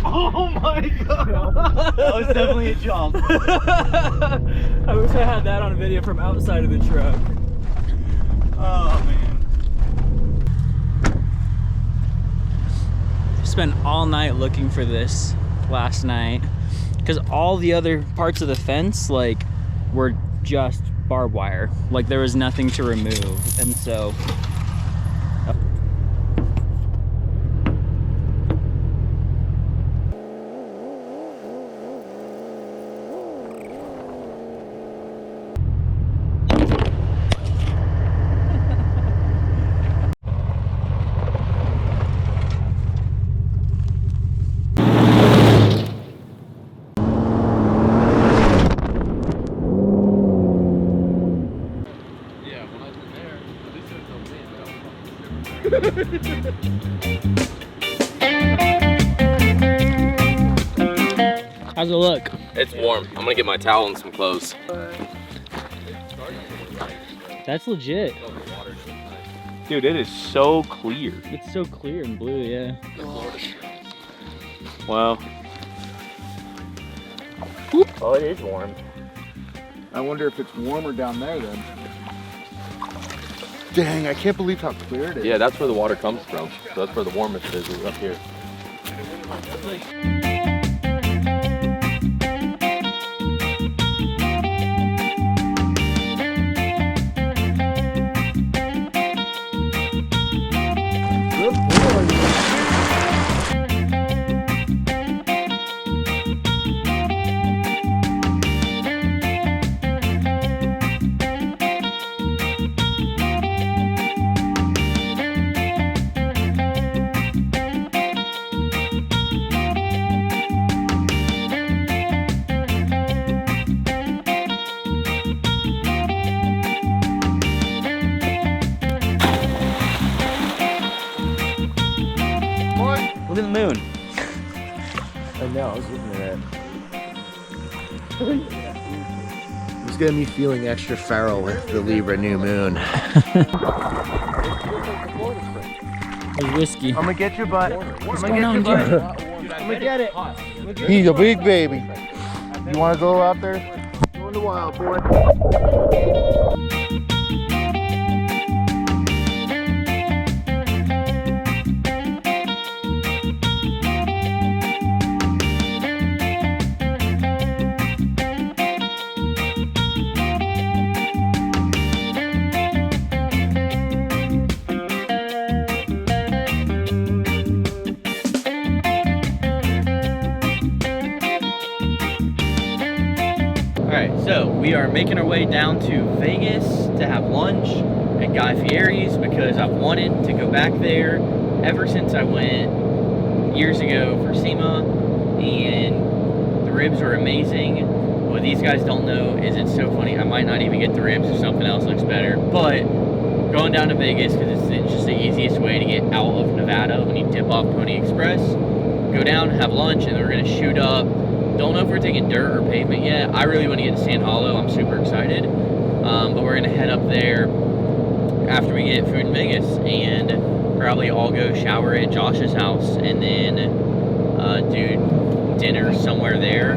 A: Oh my god! That was definitely a jump.
D: I wish I had that on video from outside of the truck.
A: Oh man.
D: Spent all night looking for this last night because all the other parts of the fence like were just barbed wire. Like there was nothing to remove, and so how's it look?
K: It's warm. I'm gonna get my towel and some clothes.
D: That's legit.
E: Dude, it is so clear.
D: It's so clear and blue, yeah.
E: Wow. Oh, it is warm.
G: I wonder if it's warmer down there then. Dang, I can't believe how clear it is.
K: Yeah, that's where the water comes from. So that's where the warmest is up here.
D: Look at the moon.
F: I know, I was looking at it. It's gonna be feeling extra feral with the Libra new moon.
D: There's whiskey.
F: I'm gonna get you, bud.
D: What's going on, dude?
F: I'm gonna get it. He's a big baby. You wanna go out there? Go in the wild, boy.
A: Alright, so we are making our way down to Vegas to have lunch at Guy Fieri's because I've wanted to go back there ever since I went years ago for SEMA, and the ribs were amazing. What these guys don't know is it's so funny, I might not even get the ribs if something else looks better, but going down to Vegas because it's just the easiest way to get out of Nevada when you dip off Pony Express, go down, have lunch, and then we're going to shoot up. Don't know if we're taking dirt or pavement yet. I really want to get to Sand Hollow. I'm super excited. But we're going to head up there after we get food in Vegas and probably all go shower at Josh's house and then do dinner somewhere there.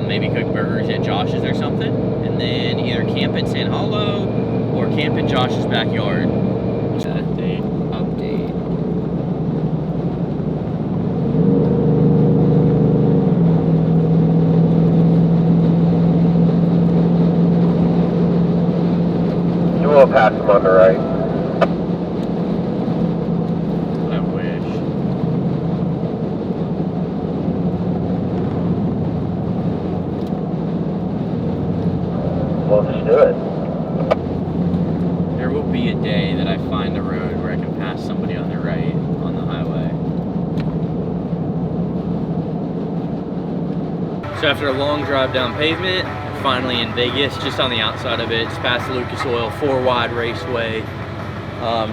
A: Maybe cook burgers at Josh's or something. And then either camp at Sand Hollow or camp in Josh's backyard. Update.
H: We'll pass them on the right.
A: I wish.
H: Well, just do it.
A: There will be a day that I find the road where I can pass somebody on the right on the highway.
D: So after a long drive down pavement, we're finally in Vegas, just on the outside of it. It's past the Lucas Oil 4-wide raceway.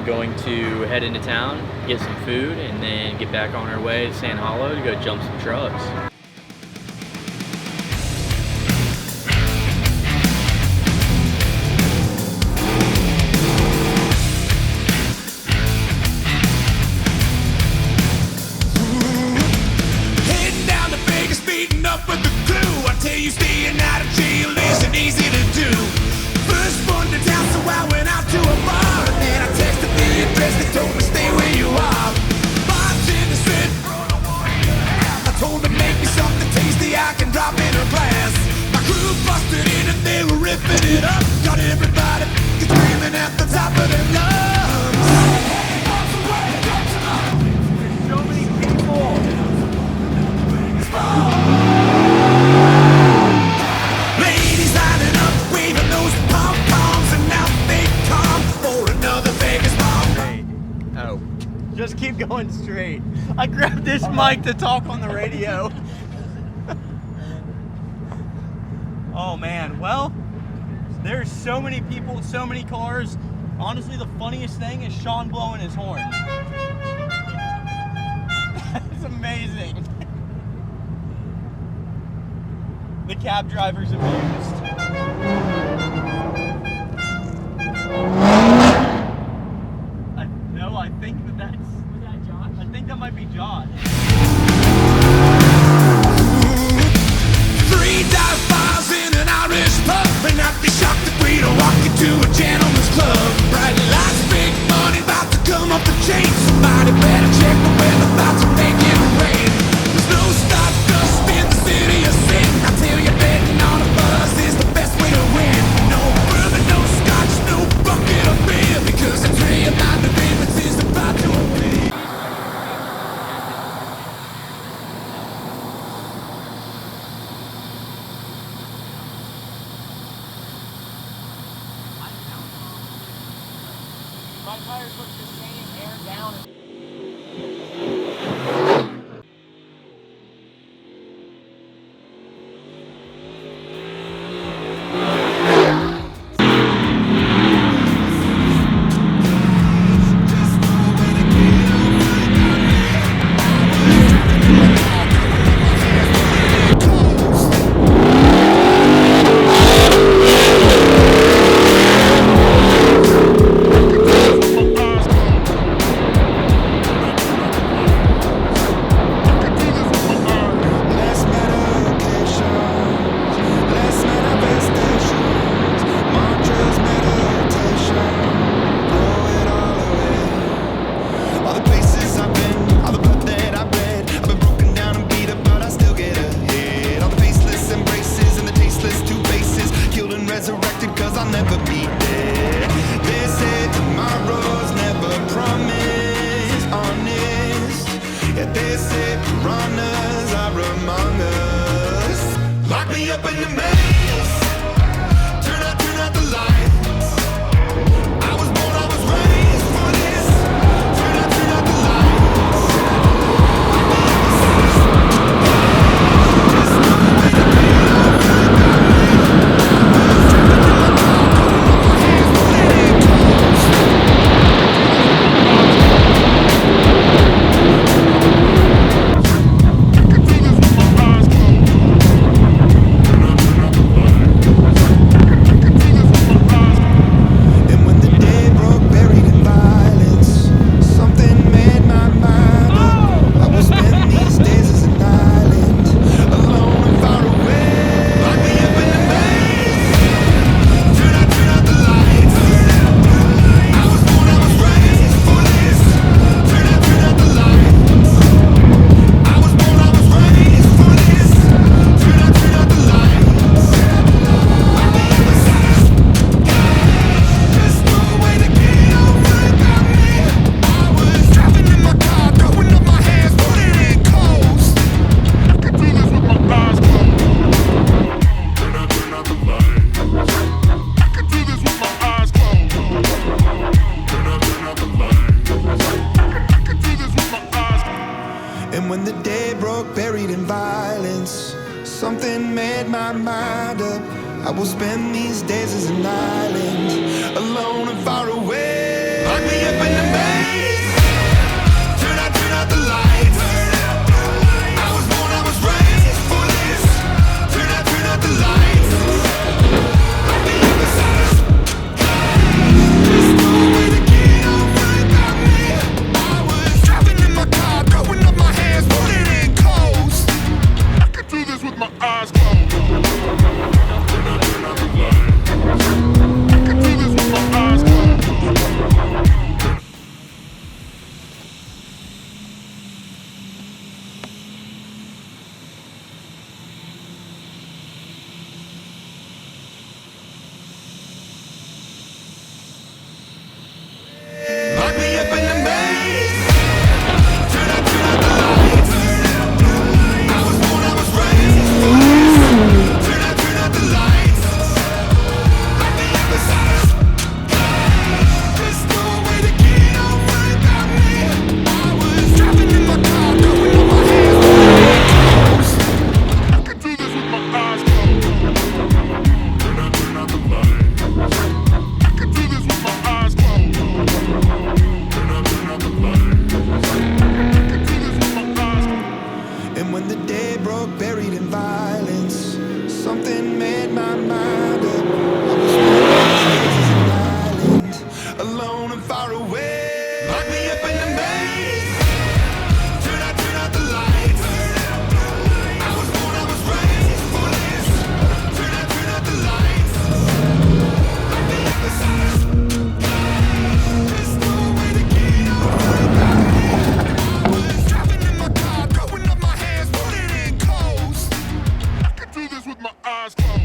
D: Going to head into town, get some food, and then get back on our way to San Hollow to go jump some trucks.
C: Heading down to Vegas, meeting up with the crew. I tell you, staying out of jail isn't easy to do. First one to town, so I went out to a bar, and then I texted the address. They told me stay where you are. Bartender said, I told them make me something tasty I can drop in a glass. My crew busted in and they were ripping it up. Got everybody screaming at the top of their lungs.
D: So many people.
C: Ladies lining up, waving those pom-poms, and now they come for another Vegas bomb.
D: Oh. Just keep going straight. I grabbed this mic to talk on the radio. Oh man, well, there's so many people, so many cars. Honestly, the funniest thing is Sean blowing his horn. That's amazing. The cab driver's amused. No, I think that's... Was that Josh? I think that might be Josh.
C: 3 dive bars in an Irish pub, and I'd be shocked if we don't walk into a gentleman's club. Bright lights, big money, about to come off the chain. Somebody better check the weather, about to make it rain. There's no stop dust in the city of sin. I tell you, betting on a buzz is the best way to win. No bourbon, no scotch, no bucket of beer, because I tell you, my New Orleans is about to appear.
D: My tires look the same, air down.
C: Less medications, less manifestations, mantras, meditation, throw it all away. All the places I've been, all the blood that I've bled, I've been broken down and beat up, but I still get ahead. All the faceless embraces and the tasteless two faces, killed and resurrected, cause I'll never be dead. They say tomorrow's never promised, honest. Yeah, they say piranhas are among us. Lock me up in the maze. Turn out the lights. I was born, I was raised for this. Turn out the lights. mind up. I will spend these days as an island, alone and far away. Lock me up in the maze. Turn out the lights. I was born, I was raised for this. Turn out the lights. Lock me up inside a cage. There's no way to get over without me. I was driving in my car, throwing up my hands, putting in coast. I could do this with my eyes closed. Lock me up in the maze. Turn out the lights. I was born, I was raised for this. Turn out the lights. Lock me up inside a cage. There's no way to get over without me. I was driving in my car, throwing up my hands, putting in coast. I could do this with my eyes closed. Turn out the lights. I could do this with my eyes closed. And when the day broke, buried in violence, something made my mind up. I was spending these days as an island, alone and far away. Lock me up in the maze. Turn out the lights. I was born, I was raised for this. Turn out the lights. Lock me up inside a cage. There's no way to get over without me. I was driving in my car, throwing up my hands, putting in coast. I could do this with my eyes closed.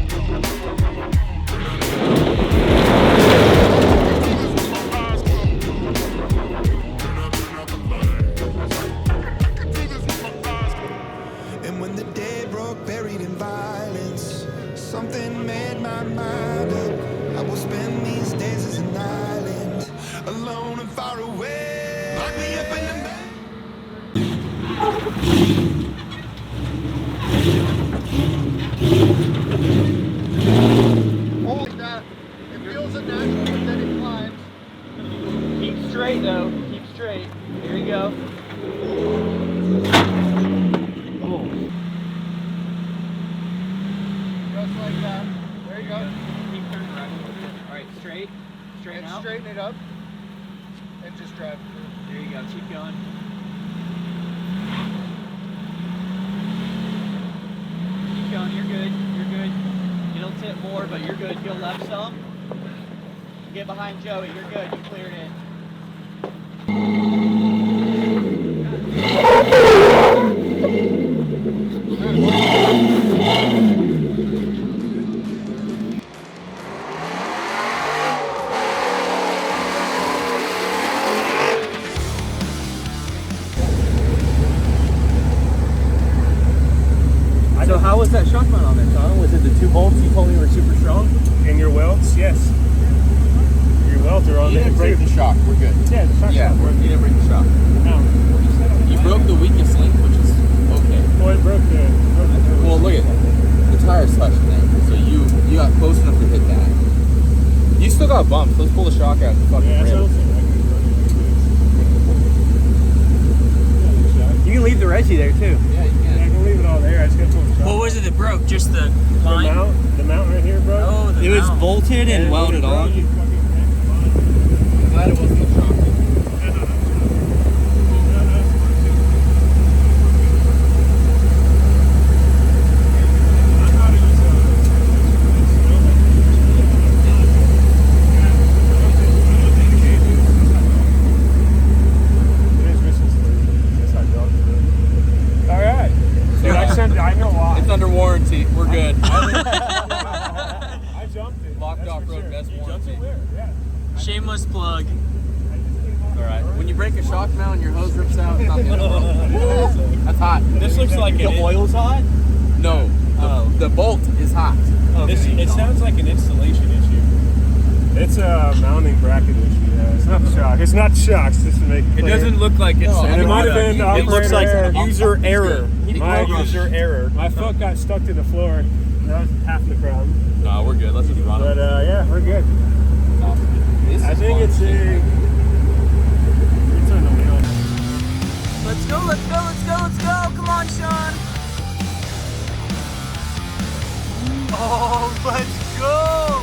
C: And when the day broke, buried in violence, something made my mind up. I will spend these days as an island, alone and far away. Lock me up in the
H: Holy that. It feels unnatural, but then it climbs.
D: Keep straight though. Keep straight. Here you go.
H: Just like that. There you go.
D: Keep turning right. All right, straight. Straighten
H: And
D: out.
H: straighten it up. And just drive through.
D: There you go. Keep going. Keep going. You're good. You're good. It'll tip more, but you're good. Go left some. Get behind Joey. You're good. You cleared it. So how was that shock mount on there, Tom? Was it the 2 bolts you told me were super strong?
B: And your welds, yes. Your welds are on
K: You
B: there
K: didn't break
B: too.
K: the shock. We're good.
B: Yeah, the shock's
K: Yeah,
B: not working.
K: you didn't break the shock.
B: No.
K: You broke the weakest link, which is okay.
B: Well, it broke the
K: Well, look at it. The tire's touching there, so you got close enough to hit that. You still got bumps. Let's pull the shock out of the fucking
B: Yeah, that's what I'm
K: rim.
B: saying.
D: You can leave the resi there too.
K: Yeah, you
B: I
K: can.
B: can leave it all there. I just got to pull the shock.
D: What was it that broke? Just the line?
B: The mount right here, bro.
D: Oh, the It was bolted and welded on.
K: I'm glad it wasn't the shock.
B: I know why.
K: It's under warranty. We're good.
B: I jumped it.
K: Locked off-road best warranty.
B: Yeah.
D: Shameless plug.
K: All right. When you break a shock mount and your hose rips out, it's not the end of the world. That's hot.
J: This looks like
D: The oil's hot?
K: No. The bolt is hot.
J: It sounds like an installation issue.
B: It's a mounting bracket issue. Yeah. It's not the shock. It's not shocks. Just to make it
J: It
B: clear.
J: doesn't look like it's.
B: And it might have been
J: It looks like
B: operator error.
J: user error.
B: My
J: user error.
B: My foot got stuck to the floor.
L: That was half the crowd.
A: No, we're good. Let's just run
L: But yeah, we're good. I think it's a. It's on the wheel.
M: Let's go, let's go, let's go, let's go. Come on, Sean. Oh, let's go.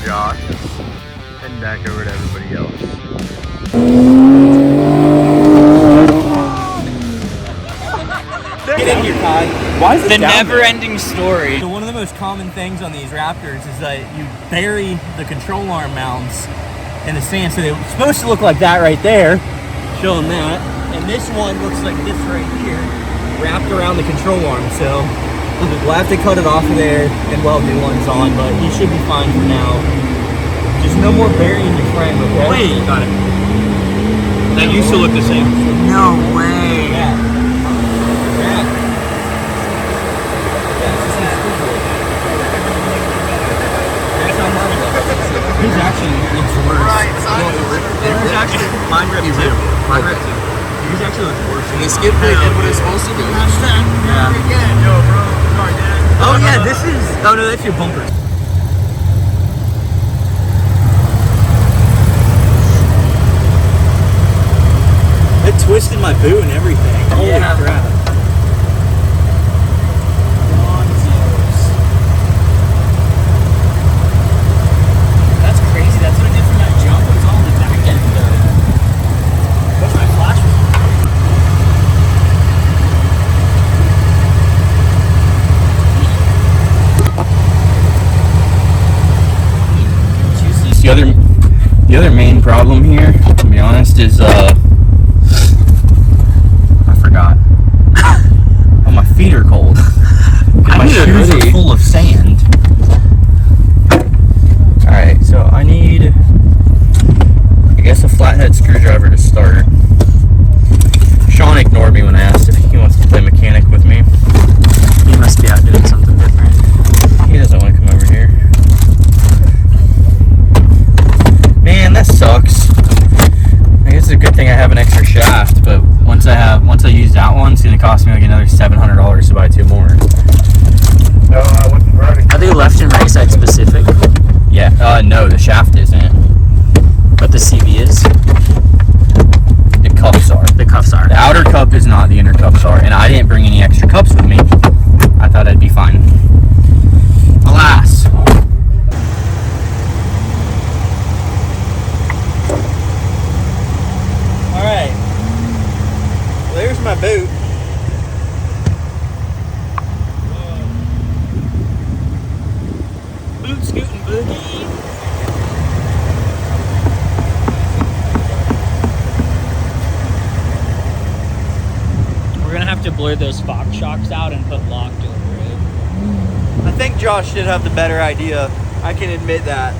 A: Josh, heading back over to everybody else.
D: Get in here, Todd.
A: Why is it
D: the
A: down
D: never-ending story? So one of the most common things on these Raptors is that you bury the control arm mounts in the sand. So they're supposed to look like that right there. Show them that. And this one looks like this right here, wrapped around the control arm. So we'll have to cut it off of there and weld new ones on, but he should be fine for now. Just no more burying the frame, okay?
J: Wait, got it. That used to look the same.
M: No way.
D: Yeah. His actually looks worse. His actually, mine ripped too. Mine ripped too. His actually looks worse.
K: And the skid plate did what it's supposed to do.
D: Yeah.
L: Yo, bro. Sorry, Dad.
D: Oh yeah, this is. Oh no, that's your bumper. It twisted my boot and everything. Holy crap. That's crazy. That's what I did from that jump. It was all in the back end though. What's my flash? The other main problem here, to be honest, is I forgot. Oh, my feet are cold. My shoes are full of sand. Alright, so I need, I guess, a flathead screwdriver to start. Sean ignored me when I asked if he wants to play mechanic with me. He must be out doing something different. He doesn't want to come over here. Man, that sucks. I guess it's a good thing I have an extra shaft, but once I use that one, it's gonna cost me like another $700 to buy 2 more.
M: Are they left and right side specific?
D: Yeah. No, the shaft isn't.
M: But the CV is?
D: The cups are.
M: The cuffs are.
D: The outer cup is not. The inner cups are. And I didn't bring any extra cups with me. I thought I'd be fine. Alas. Alright. Well, there's my boot. Boot scooting boogie.
M: We're gonna have to blur those Fox shocks out and put locked over it.
D: I think Josh did have the better idea. I can admit that.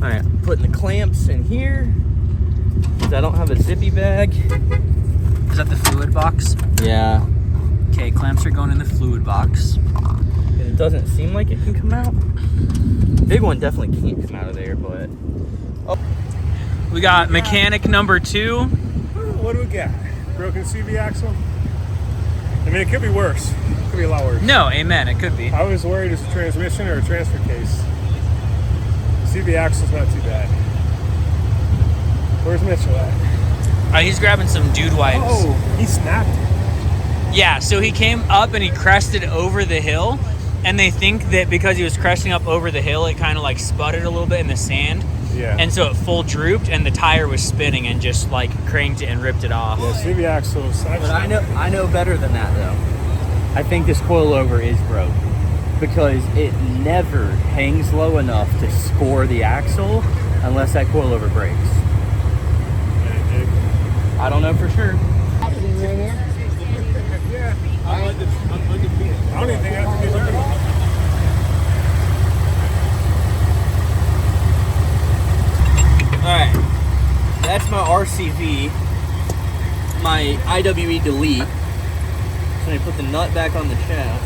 D: Alright, I'm putting the clamps in here because I don't have a zippy bag.
M: Is that the fluid box?
D: Yeah.
M: Okay, clamps are going in the fluid box.
D: It doesn't seem like it can come out. Big one definitely can't come out of there, but... Oh.
M: We got mechanic number 2.
L: What do we got? Broken CV axle? I mean, it could be worse. It could be a lot worse.
M: No, amen, it could be.
L: I was worried it's a transmission or a transfer case. CV axle's not too bad. Where's Mitchell at?
M: He's grabbing some dude wipes.
L: Oh, he snapped it.
M: Yeah, so he came up and he crested over the hill, and they think that because he was cresting up over the hill, it kind of like sputtered a little bit in the sand.
L: Yeah.
M: And so it full drooped, and the tire was spinning and just like cranked it and ripped it off.
L: Yeah, CV axles.
D: But I know better than that though. I think this coilover is broke because it never hangs low enough to score the axle unless that coilover breaks. I don't know for sure.
L: Yeah. I don't even think I have to be learning.
D: Alright, that's my RCV, my IWE delete. So I put the nut back on the shaft.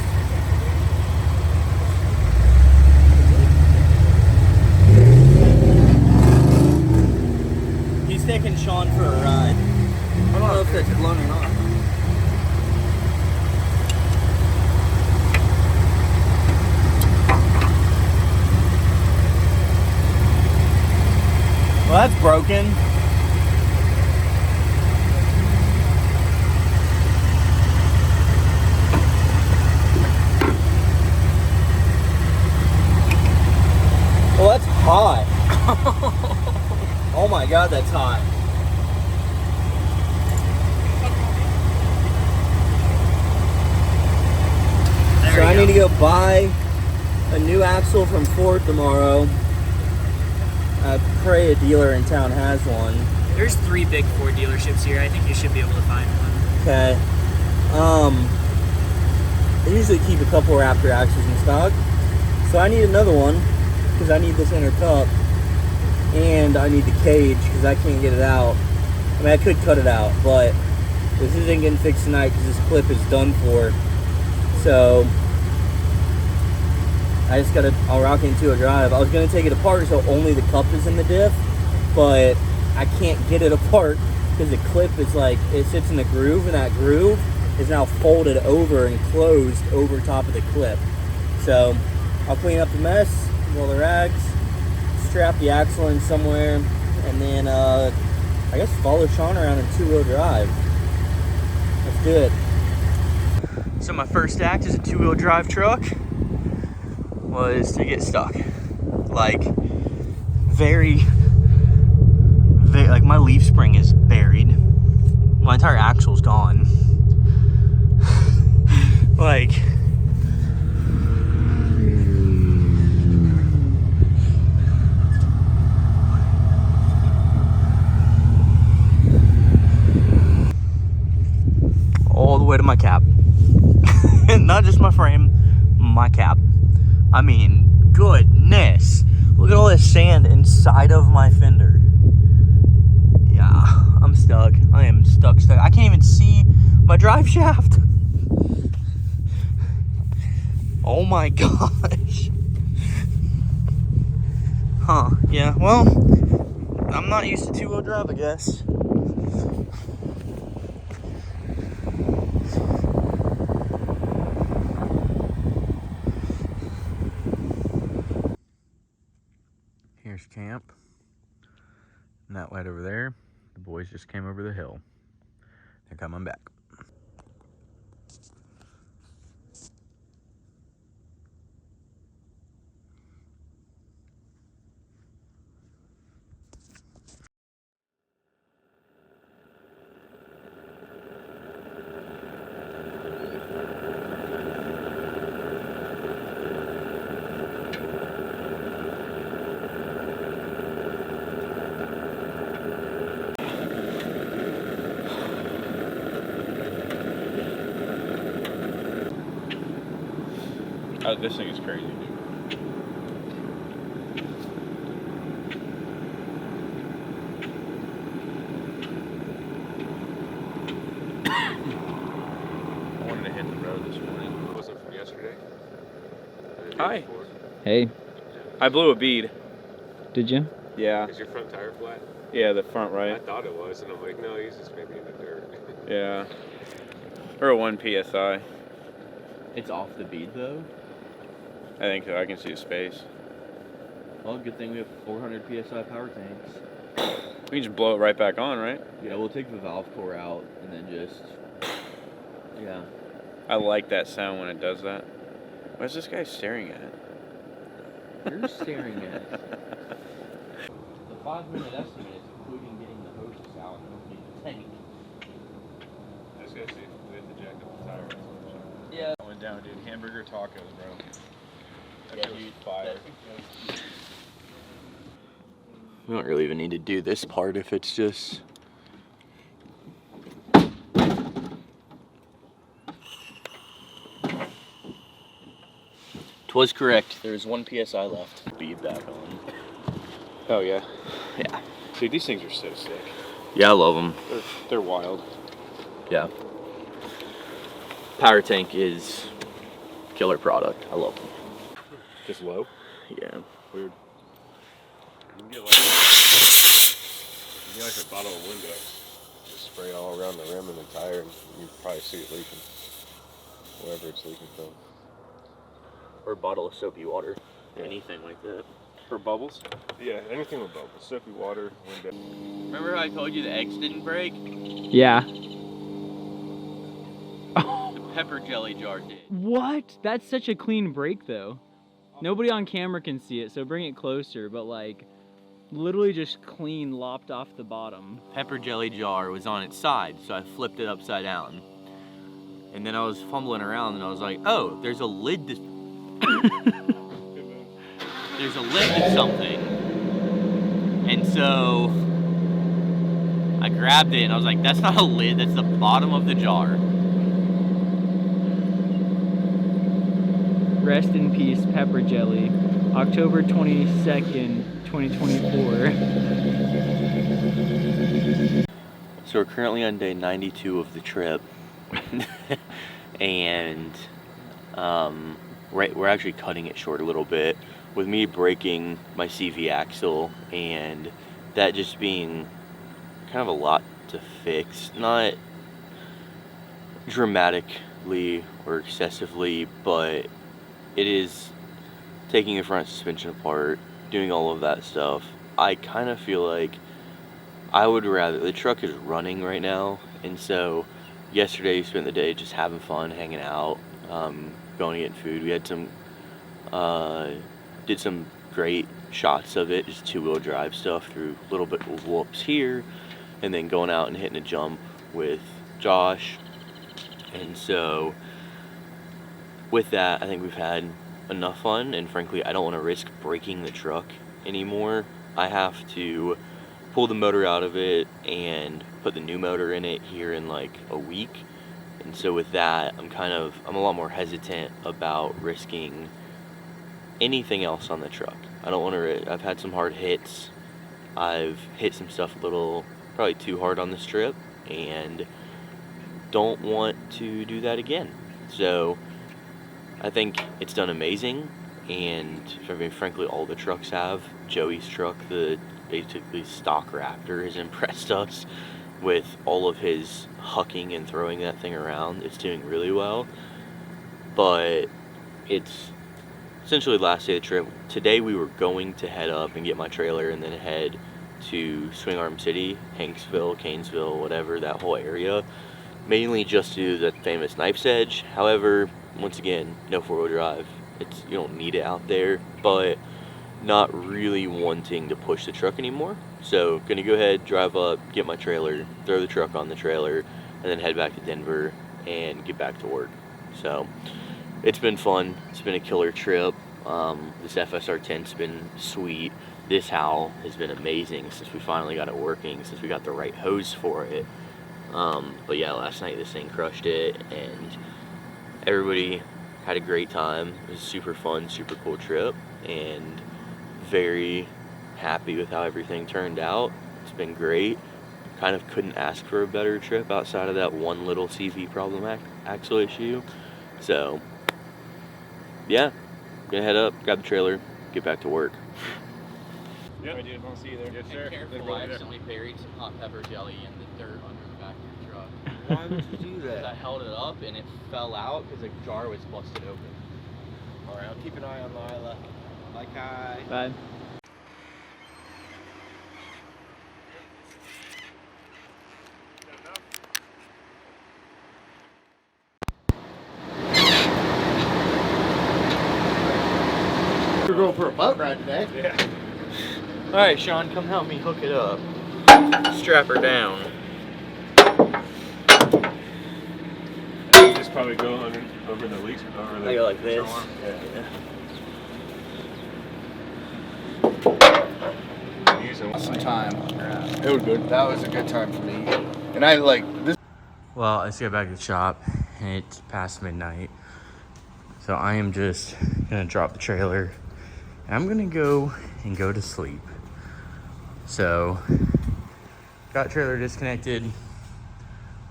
D: He's taking Sean for a ride. I don't know if that's blown or not. Well, that's broken. Well, that's hot. Oh my God, that's hot. So I need to go buy a new axle from Ford tomorrow. I pray a dealer in town has one.
M: There's 3 big Ford dealerships here. I think you should be able to find one.
D: Okay. They usually keep a couple Raptor axles in stock. So I need another one because I need this inner cup. And I need the cage because I can't get it out. I mean, I could cut it out, but this isn't getting fixed tonight because this clip is done for. So I just gotta, I'll rock into a drive. I was gonna take it apart so only the cup is in the diff, but I can't get it apart because the clip is like, it sits in the groove, and that groove is now folded over and closed over top of the clip. So I'll clean up the mess, roll the rags, strap the axle in somewhere, and then I guess follow Sean around in 2-wheel drive. Let's do it. So my first act as a 2-wheel drive truck was to get stuck. Like, very, like my leaf spring is buried. My entire axle's gone. Like, all the way to my cap. Not just my frame, my cap. I mean, goodness. Look at all this sand inside of my fender. Yeah, I'm stuck. I am stuck. I can't even see my drive shaft. Oh my gosh. Huh, yeah, well, I'm not used to 2-wheel drive, I guess. Here's camp. And that light over there, the boys just came over the hill. They're coming back.
E: Oh, this thing is crazy, dude. I wanted to hit the road this morning.
B: Was it from yesterday?
E: Hi.
K: Hey,
E: I blew a bead.
K: did you?
E: Yeah.
B: Is your front tire flat?
E: Yeah, the front
B: I
E: right.
B: thought it was, and I'm like, no, he's just maybe in the dirt.
E: Yeah. Or a 1 PSI.
A: It's off the bead though.
E: I think so. I can see the space.
A: Well, good thing we have 400 PSI power tanks.
E: We can just blow it right back on, right?
A: Yeah, we'll take the valve core out and then just, yeah.
E: I like that sound when it does that. What's this guy staring at?
A: You're staring at. The 5-minute estimate is including getting the hoses out and opening the tank.
B: I was gonna see if we had to jack up the tire.
E: Yeah. I went down, dude. Hamburger tacos, bro. That feels fire.
D: We don't really even need to do this part if it's just... Twas correct. There's 1 PSI left. Bead back on.
E: Oh, yeah.
D: Yeah.
E: Dude, these things are so sick.
D: Yeah, I love them.
J: They're wild.
D: Yeah. Power Tank is killer product. I love them.
J: Just low?
D: Yeah.
J: Weird. You can get like a bottle of Windex. Just spray it all around the rim and the tire, and you probably see it leaking. Wherever it's leaking from.
D: Or a bottle of soapy water. Yeah. Anything like that.
J: For bubbles? Yeah, anything with bubbles. Soapy water, Windex.
D: Remember how I told you the eggs didn't break?
M: Yeah.
D: The pepper jelly jar did.
M: What? That's such a clean break, though. Nobody on camera can see it, so bring it closer, but like, literally just clean lopped off the bottom.
D: Pepper jelly jar was on its side, so I flipped it upside down. And then I was fumbling around and I was like, oh, there's a lid to... there's a lid to something. And so I grabbed it and I was like, that's not a lid, that's the bottom of the jar.
M: Rest in peace, pepper jelly. October 22nd, 2024.
D: So we're currently on day 92 of the trip. And we're actually cutting it short a little bit with me breaking my CV axle and that just being kind of a lot to fix. Not dramatically or excessively, but it is taking the front suspension apart, doing all of that stuff. I kind of feel like I would rather, the truck is running right now, and so yesterday spent the day just having fun, hanging out, going to get food. We had some, did some great shots of it, just two-wheel drive stuff through a little bit of whoops here, and then going out and hitting a jump with Josh. And so with that, I think we've had enough fun, and frankly, I don't want to risk breaking the truck anymore. I have to pull the motor out of it and put the new motor in it here in like a week. And so with that, I'm a lot more hesitant about risking anything else on the truck. I don't want to, I've had some hard hits. I've hit some stuff probably too hard on this trip, and don't want to do that again. So I think it's done amazing, and I mean, frankly, all the trucks have. Joey's truck, the basically stock Raptor, has impressed us with all of his hucking and throwing that thing around. It's doing really well, but it's essentially the last day of the trip. Today we were going to head up and get my trailer and then head to Swing Arm City, Hanksville, Canesville, whatever, that whole area, mainly just to do the famous Knife's Edge. However, once again, no four-wheel drive. You don't need it out there, but not really wanting to push the truck anymore. So gonna go ahead, drive up, get my trailer, throw the truck on the trailer, and then head back to Denver and get back to work. So it's been fun. It's been a killer trip. This FSR 10's been sweet. This Howl has been amazing since we finally got it working, since we got the right hose for it. But yeah, last night this thing crushed it, and everybody had a great time. It was a super fun, super cool trip, and very happy with how everything turned out. It's been great. Kind of couldn't ask for a better trip outside of that one little CV problem axle issue. So yeah, gonna head up, grab the trailer, get back to work.
J: Yep. Right, dude. I'll see you there. Yes, sir.
D: Careful, I accidentally buried some hot pepper jelly in the dirt under the back of your truck.
F: Why would you do that?
D: Because I held it up and it fell out because the jar was busted open.
F: Alright, I'll keep an eye on Lila. Bye, Kai.
M: Bye.
F: We're going for a boat ride today.
J: Yeah.
D: All right, Sean, come help me hook it up. Strap her down.
J: Just probably go over the leash, over the.
D: I go like this.
J: Yeah. Using
G: Some time. It was good. That was a good time for me. And I like this.
M: Well, let's get back to the shop, and it's past midnight. So I am just gonna drop the trailer, and I'm gonna go to sleep. So
A: Got trailer disconnected.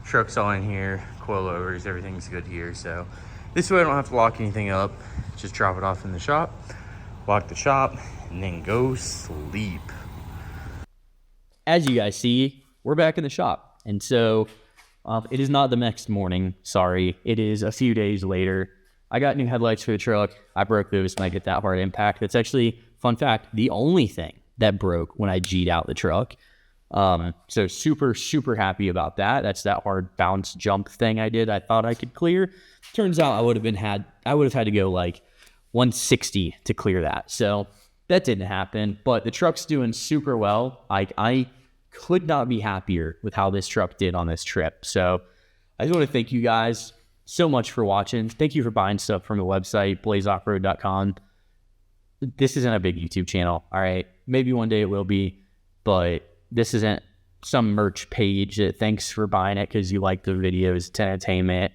A: Truck's all in here. Coilovers, everything's good here. So this way I don't have to lock anything up. Just drop it off in the shop, lock the shop, and then go sleep.
D: As you guys see, we're back in the shop. And so it is not the next morning. Sorry. It is a few days later. I got new headlights for the truck. I broke those when I get that hard impact. That's actually, fun fact, the only thing that broke when I G'd out the truck. So super, super happy about that. That's that hard bounce jump thing I did. I thought I could clear. Turns out I would have had to go like 160 to clear that. So that didn't happen, but the truck's doing super well. I could not be happier with how this truck did on this trip. So I just want to thank you guys so much for watching. Thank you for buying stuff from the website, blazeoffroad.com. This isn't a big YouTube channel. All right. Maybe one day it will be, but this isn't some merch page that thanks for buying it because you like the videos, it's entertainment.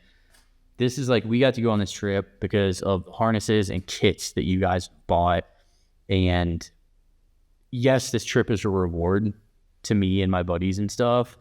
D: This is like, we got to go on this trip because of harnesses and kits that you guys bought. And yes, this trip is a reward to me and my buddies and stuff.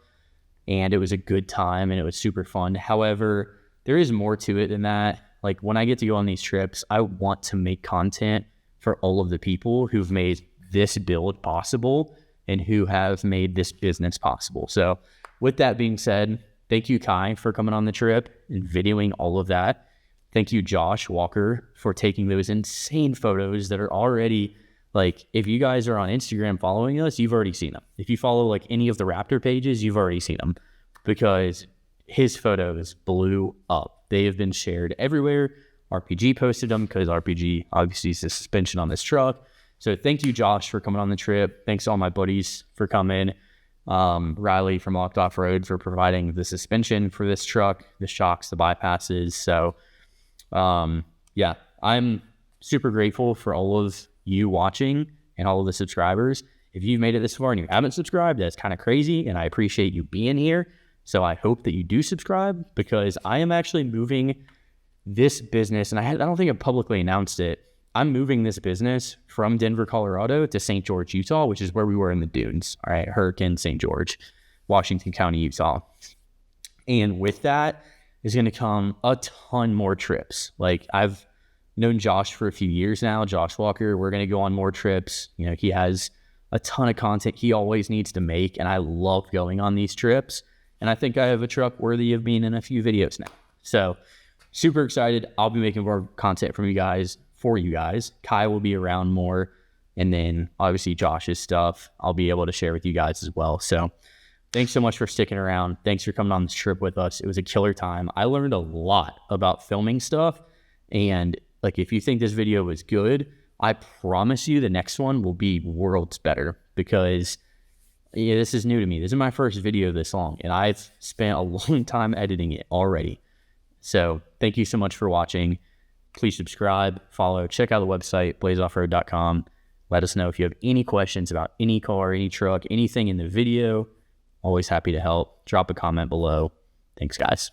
D: And it was a good time and it was super fun. However, there is more to it than that. Like when I get to go on these trips, I want to make content for all of the people who've made this build possible and who have made this business possible. So with that being said, thank you, Kai, for coming on the trip and videoing all of that. Thank you, Josh Walker, for taking those insane photos that are already, like, if you guys are on Instagram following us, you've already seen them. If you follow like any of the Raptor pages, you've already seen them because his photos blew up. They have been shared everywhere. RPG posted them because RPG obviously is the suspension on this truck. So thank you, Josh, for coming on the trip. Thanks to all my buddies for coming. Riley from Locked Off Road for providing the suspension for this truck, the shocks, the bypasses. So yeah, I'm super grateful for all of you watching and all of the subscribers. If you've made it this far and you haven't subscribed, that's kind of crazy, and I appreciate you being here. So I hope that you do subscribe because I am actually moving this business, and I don't think I've publicly announced it. I'm moving this business from Denver, Colorado to St. George, Utah, which is where we were in the dunes. All right, Hurricane St. George, Washington County, Utah. And with that is going to come a ton more trips. Like I've known Josh for a few years now, Josh Walker. We're going to go on more trips. You know, he has a ton of content he always needs to make, and I love going on these trips. And I think I have a truck worthy of being in a few videos now. So super excited. I'll be making more content from you guys, for you guys. Kai will be around more. And then obviously Josh's stuff I'll be able to share with you guys as well. So thanks so much for sticking around. Thanks for coming on this trip with us. It was a killer time. I learned a lot about filming stuff. And like, if you think this video was good, I promise you the next one will be worlds better because yeah, this is new to me. This is my first video this long, and I've spent a long time editing it already. So thank you so much for watching. Please subscribe, follow, check out the website, blazeoffroad.com. Let us know if you have any questions about any car, any truck, anything in the video. Always happy to help. Drop a comment below. Thanks, guys.